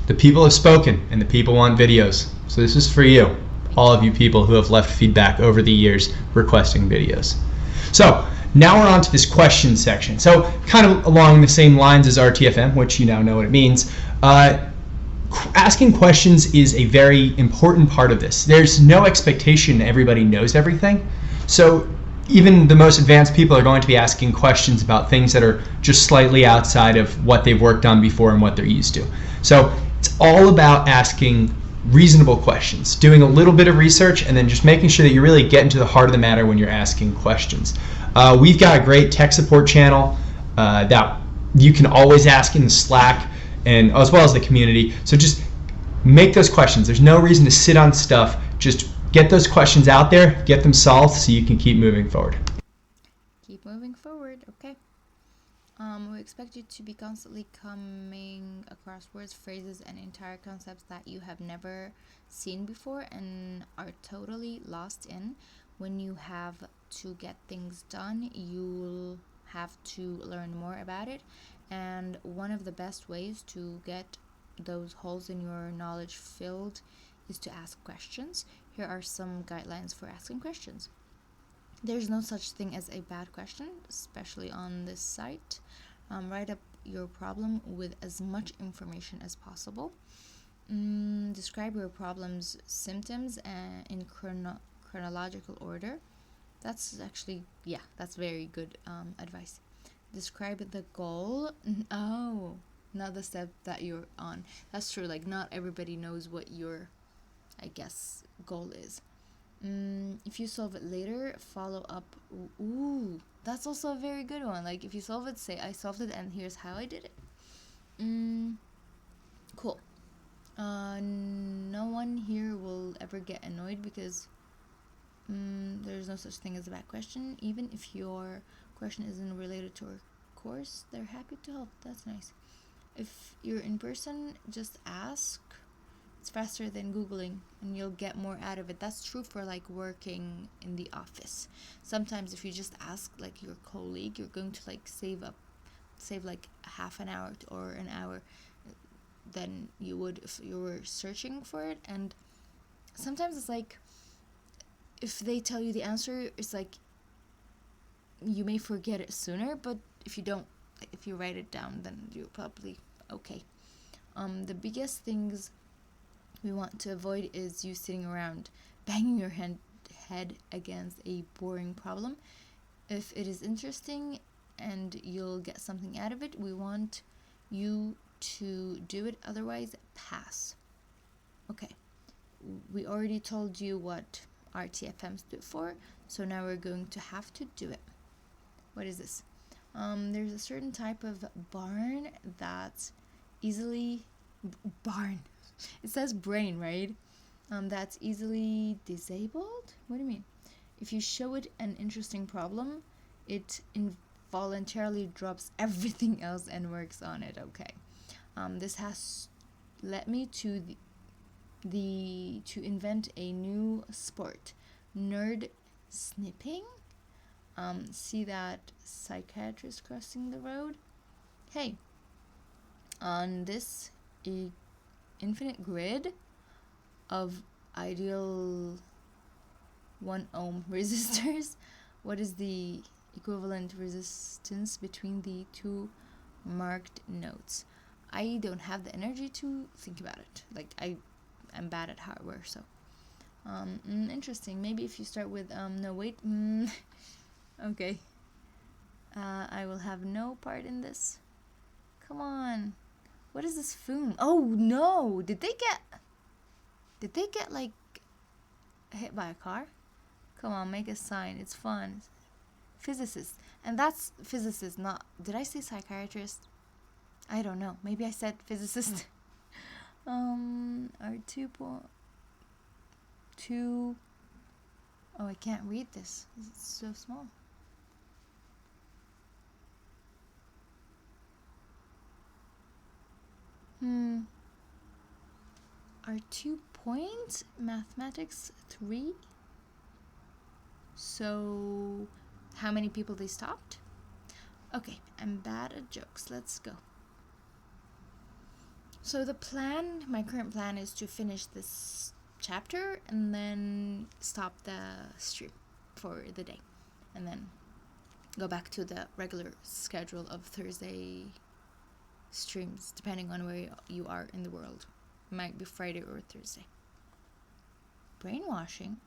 the people have spoken and the people want videos. So this is for you. All of you people who have left feedback over the years requesting videos. So now we're on to this question section. So kind of along the same lines as RTFM, which you now know what it means. Asking questions is a very important part of this. There's no expectation everybody knows everything. So even the most advanced people are going to be asking questions about things that are just slightly outside of what they've worked on before and what they're used to. So it's all about asking reasonable questions, doing a little bit of research, and then just making sure that you really get into the heart of the matter when you're asking questions. We've got a great tech support channel that you can always ask in the Slack, and as well as the community. So just make those questions. There's no reason to sit on stuff. Just get those questions out there, get them solved so you can keep moving forward. Keep moving forward, okay. We expect you to be constantly coming across words, phrases, and entire concepts that you have never seen before and are totally lost in. When you have to get things done, you'll have to learn more about it. And one of the best ways to get those holes in your knowledge filled is to ask questions. Here are some guidelines for asking questions. There's no such thing as a bad question, especially on this site. Write up your problem with as much information as possible. Describe your problem's symptoms in chronological order. That's actually, yeah, that's very good advice. Describe the goal. Oh, not the step that you're on. That's true. Like, not everybody knows what your, I guess, goal is. If you solve it later, follow up. Ooh, that's also a very good one. Like, if you solve it, say, I solved it and here's how I did it. Cool. No one here will ever get annoyed because there's no such thing as a bad question. Even if your question isn't related to our course, they're happy to help. That's nice. If you're in person, just ask. It's faster than Googling and you'll get more out of it. That's true for like working in the office. Sometimes if you just ask like your colleague, you're going to like save like half an hour or an hour than you would if you were searching for it. And sometimes it's like, if they tell you the answer, it's like you may forget it sooner, but if you write it down, then you're probably okay. The biggest things we want to avoid is you sitting around banging your head against a boring problem. If it is interesting and you'll get something out of it, we want you to do it, otherwise pass. Okay, we already told you what RTFM stood for, so now we're going to have to do it. What is this? There's a certain type of barn that's easily barn. It says brain, right? That's easily disabled? What do you mean? If you show it an interesting problem, it involuntarily drops everything else and works on it. Okay. This has led me to to invent a new sport, nerd snipping. See that psychiatrist crossing the road? Hey, on this infinite grid of ideal 1 ohm resistors, what is the equivalent resistance between the two marked nodes? I don't have the energy to think about it. Like, I'm bad at hardware, so interesting. Maybe if you start with no, wait. Okay, I will have no part in this. Come on, what is this Foon? Oh no, did they get like hit by a car? Come on, make a sign. It's fun. Physicist. And that's physicist, not... Did I say psychiatrist? I don't know. Maybe I said physicist. Are 2.2... Oh, I can't read this. It's so small. Are 2 points mathematics 3? So, how many people they stopped? Okay, I'm bad at jokes. Let's go. So the plan, my current plan, is to finish this chapter and then stop the stream for the day. And then go back to the regular schedule of Thursday streams, depending on where you are in the world. It might be Friday or Thursday. Brainwashing?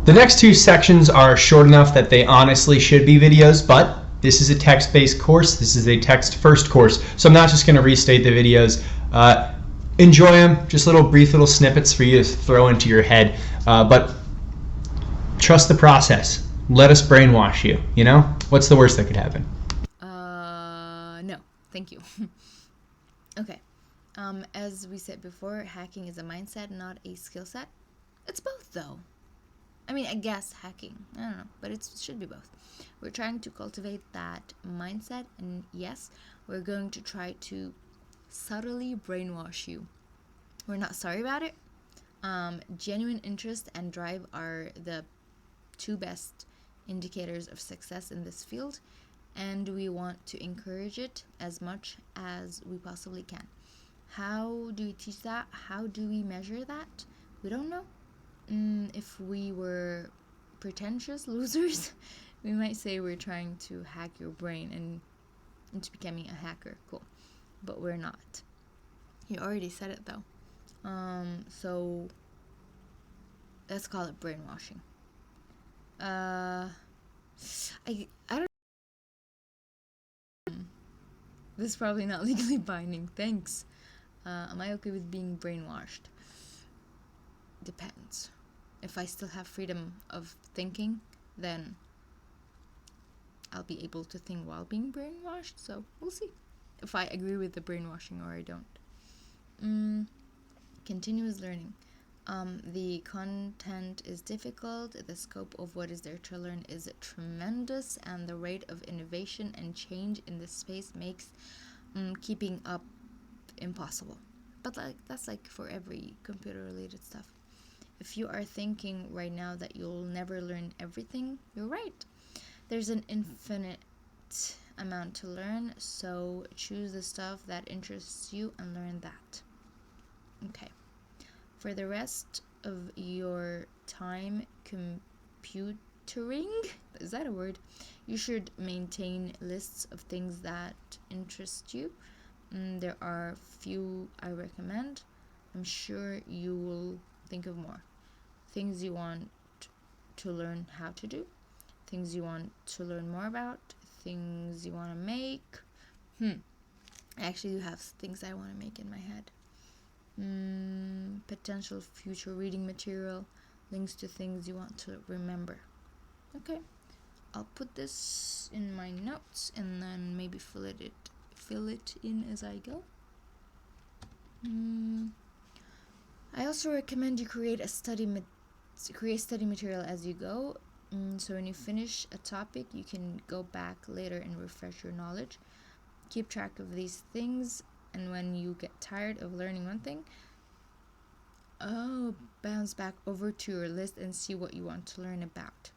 The next two sections are short enough that they honestly should be videos, but this is a text-based course. This is a text-first course, so I'm not just going to restate the videos. Enjoy them, just brief little snippets for you to throw into your head, but trust the process. Let us brainwash you, you know? What's the worst that could happen? No, thank you. Okay, as we said before, hacking is a mindset, not a skill set. It's both, though. I mean, I guess hacking, I don't know, but it should be both. We're trying to cultivate that mindset, and yes, we're going to try to subtly brainwash you. We're not sorry about it. Genuine interest and drive are the two best indicators of success in this field, and we want to encourage it as much as we possibly can. How do we teach that? How do we measure that? We don't know. If we were pretentious losers, we might say we're trying to hack your brain and into becoming a hacker. Cool. But we're not. You already said it, though. So let's call it brainwashing. I don't... This is probably not legally binding. Thanks. Am I okay with being brainwashed? Depends. If I still have freedom of thinking, then I'll be able to think while being brainwashed, so we'll see if I agree with the brainwashing or I don't. Continuous learning. The content is difficult, the scope of what is there to learn is tremendous, and the rate of innovation and change in this space makes keeping up impossible. But that's for every computer related stuff. If you are thinking right now that you'll never learn everything, you're right. There's an infinite amount to learn, so choose the stuff that interests you and learn that. Okay. For the rest of your time computering, is that a word? You should maintain lists of things that interest you. There are few I recommend. I'm sure you will think of more. Things you want to learn how to do, things you want to learn more about, things you want to make. I actually do have things I want to make in my head. Potential future reading material, links to things you want to remember. Okay, I'll put this in my notes and then maybe fill it in as I go. I also recommend you create study material as you go. So when you finish a topic, you can go back later and refresh your knowledge. Keep track of these things, and when you get tired of learning one thing, bounce back over to your list and see what you want to learn about.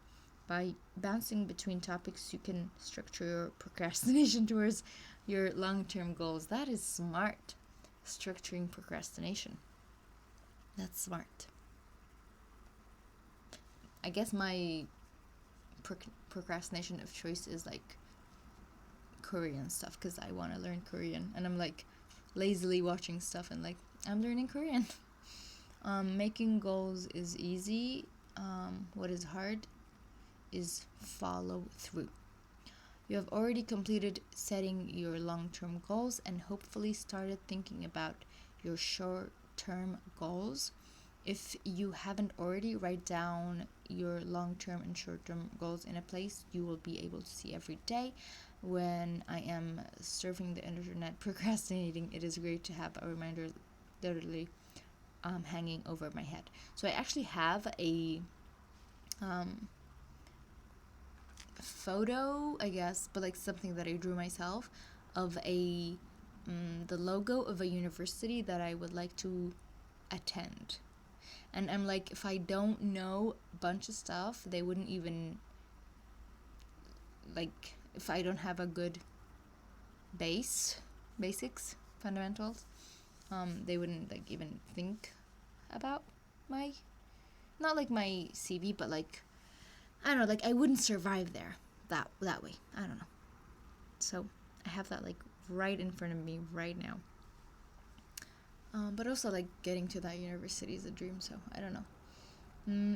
By bouncing between topics, you can structure your procrastination towards your long-term goals. That is smart. Structuring procrastination. That's smart. I guess my procrastination of choice is like Korean stuff, because I want to learn Korean, and I'm like lazily watching stuff and like, I'm learning Korean. Making goals is easy. What is hard is follow through. You have already completed setting your long-term goals and hopefully started thinking about your short-term goals. If you haven't already, write down your long-term and short-term goals in a place you will be able to see every day. When I am surfing the internet procrastinating, it is great to have a reminder literally hanging over my head. So I actually have a photo, I guess, but like something that I drew myself, of the logo of a university that I would like to attend. And I'm like, if I don't know a bunch of stuff, they wouldn't even, like, if I don't have a good basics, fundamentals, they wouldn't like even think about my, not like my CV, but like, I don't know, like I wouldn't survive there that way. I don't know. So I have that like right in front of me right now. But also like getting to that university is a dream, so I don't know.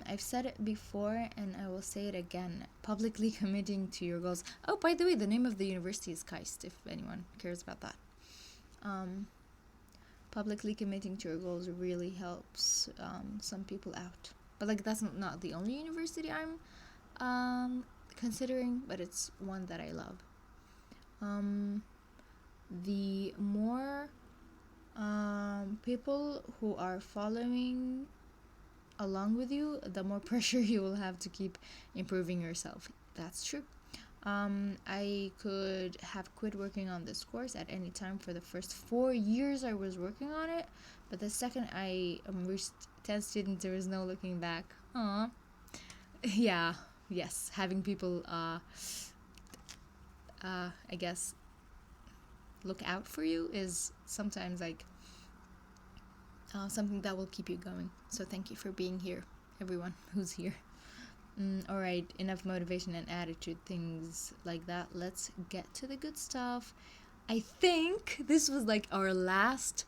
I've said it before and I will say it again. Publicly committing to your goals. Oh, by the way, the name of the university is KAIST, if anyone cares about that. Publicly committing to your goals really helps some people out. But like that's not the only university I'm considering, but it's one that I love. The more people who are following along with you, the more pressure you will have to keep improving yourself. That's true. I could have quit working on this course at any time. For the first 4 years I was working on it, but the second I reached 10 students, there was no looking back. Aww. Yeah, yes, having people I guess look out for you is sometimes like something that will keep you going. So thank you for being here, everyone who's here. Alright, enough motivation and attitude, things like that. Let's get to the good stuff. I think this was like our last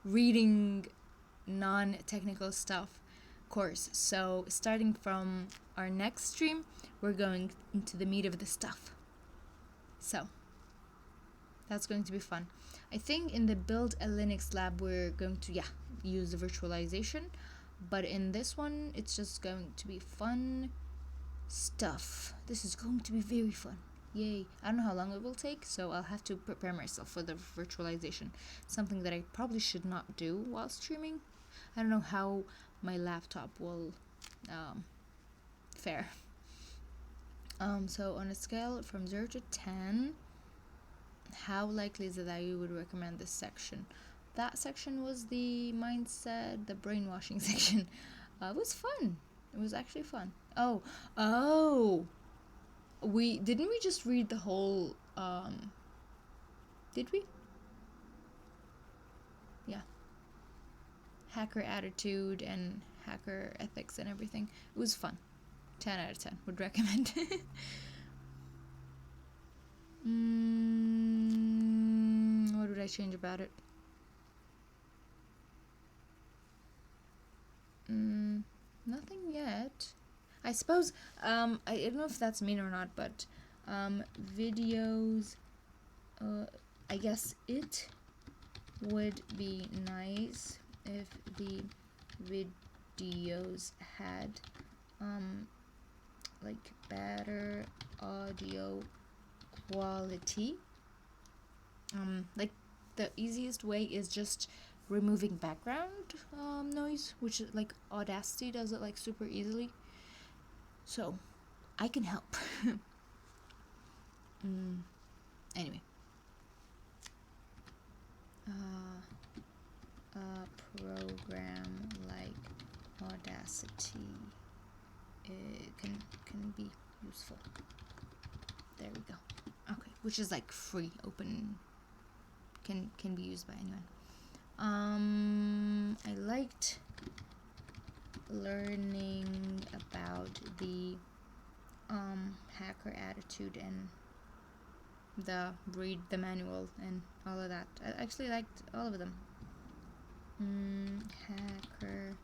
reading non-technical stuff course. So starting from our next stream, we're going into the meat of the stuff. So that's going to be fun. I think in the Build a Linux lab we're going to use the virtualization, but in this one it's just going to be fun stuff. This is going to be very fun. Yay. I don't know how long it will take, so I'll have to prepare myself for the virtualization. Something that I probably should not do while streaming. I don't know how my laptop will fare. So on a scale from 0 to 10, how likely is it that you would recommend this section? That section was the mindset, the brainwashing section. It was fun. It was actually fun. Oh, we just read the whole did we? Yeah. Hacker attitude and hacker ethics and everything. It was fun. 10 out of 10 would recommend. What would I change about it? Nothing yet. I suppose I don't know if that's mean or not, but videos, I guess it would be nice if the videos had like better audio quality. Like the easiest way is just removing background noise, which is like Audacity does it like super easily, so I can help. Anyway, a program like Audacity can be useful. There we go. Okay, which is like free, open, can be used by anyone. I liked learning about the hacker attitude and read the manual and all of that. I actually liked all of them. Hacker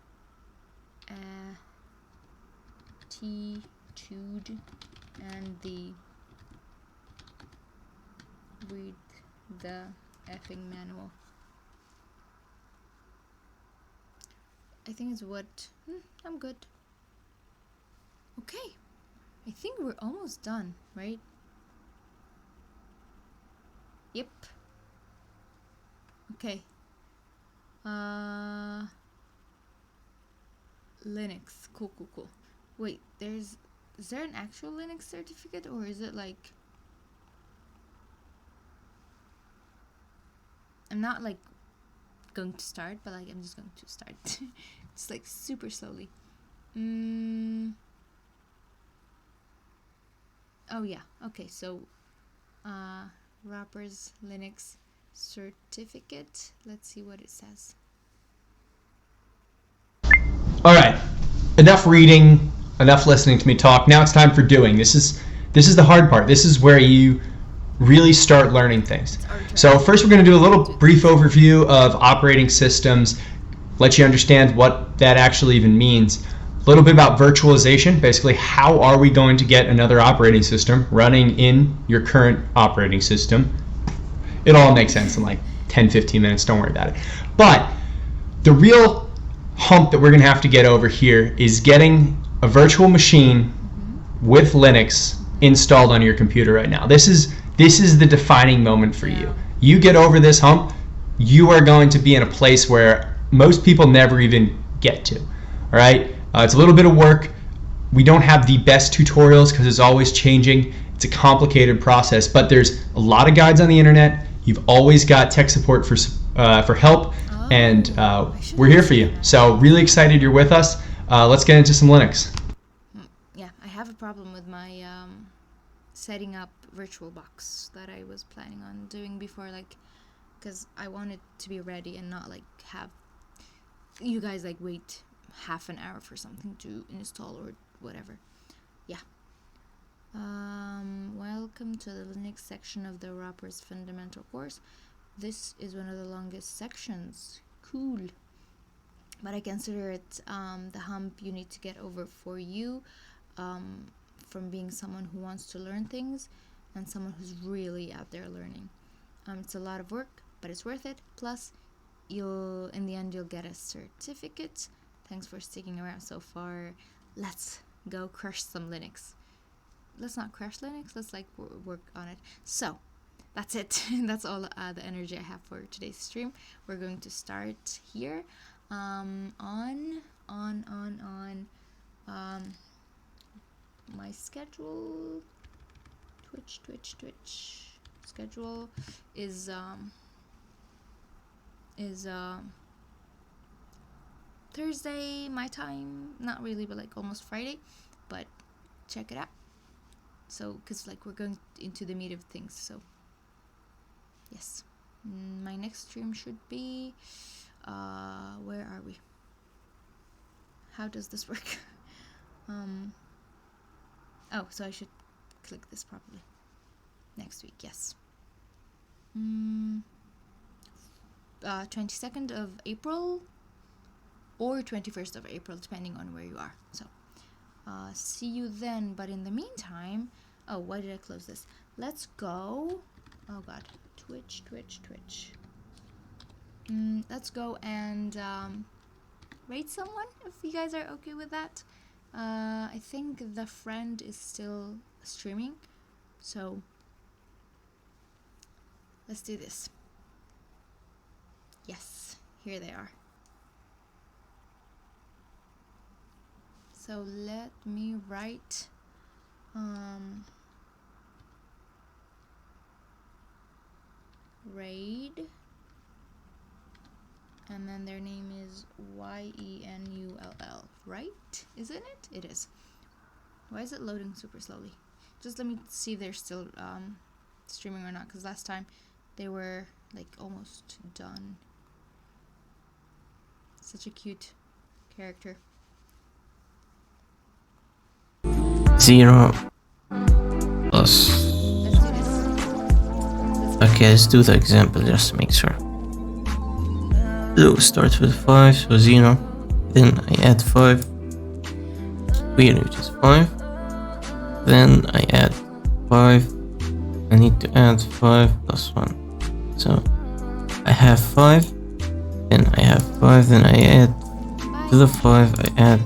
attitude and the read the effing manual. I think it's what I'm good. Okay, I think we're almost done, right? Yep. Okay. Linux. Cool. Wait, is there an actual Linux certificate, or is it like, I'm not like going to start, but like I'm just going to start. It's like super slowly. Oh yeah, okay, so Wrappers Linux certificate. Let's see what it says. All right, enough reading, enough listening to me talk. Now it's time for doing. This is the hard part. This is where you really start learning things. So first we're going to do a little brief overview of operating systems, let you understand what that actually even means. A little bit about virtualization, basically how are we going to get another operating system running in your current operating system. It all makes sense in like 10-15 minutes, don't worry about it. But the real hump that we're going to have to get over here is getting a virtual machine with Linux installed on your computer right now. This is the defining moment for you. You get over this hump, you are going to be in a place where most people never even get to. All right? It's a little bit of work. We don't have the best tutorials because it's always changing. It's a complicated process, but there's a lot of guides on the internet. You've always got tech support for help, and we're here for you. So really excited you're with us. Let's get into some Linux. Yeah, I have a problem with my setting up VirtualBox that I was planning on doing before, like, because I want it to be ready and not like have you guys like wait half an hour for something to install or whatever. Yeah. Welcome to the Linux section of the Wrappers Fundamental course. This is one of the longest sections. Cool. But I consider it the hump you need to get over for you, from being someone who wants to learn things and someone who's really out there learning. It's a lot of work, but it's worth it. Plus, in the end you'll get a certificate. Thanks for sticking around so far. Let's go crush some Linux. Let's not crush Linux, let's like work on it. So that's it. That's all the energy I have for today's stream. We're going to start here on my schedule. Twitch schedule is Thursday my time, not really, but like almost Friday, but check it out. So because like we're going into the meat of things, so yes, my next stream should be where are we? How does this work? Oh, so I should click this properly. Next week, yes. 22nd of April or 21st of April, depending on where you are. So see you then. But in the meantime, oh, why did I close this? Let's go. Oh god, Twitch. Let's go and rate someone if you guys are okay with that. I think the friend is still streaming, so let's do this. Yes, here they are. So let me write raid, and then their name is YENULL, right? Isn't it? It is. Why is it loading super slowly? Just let me see if they're still streaming or not, because last time they were like almost done. Such a cute character. 0 plus. Let's do this. Okay, let's do the example just to make sure. So start with 5, so 0. Then I add 5. Weird, which is 5. Then I add 5. I need to add 5 plus 1. So I have 5. Then I have 5. Then I add to the 5. I add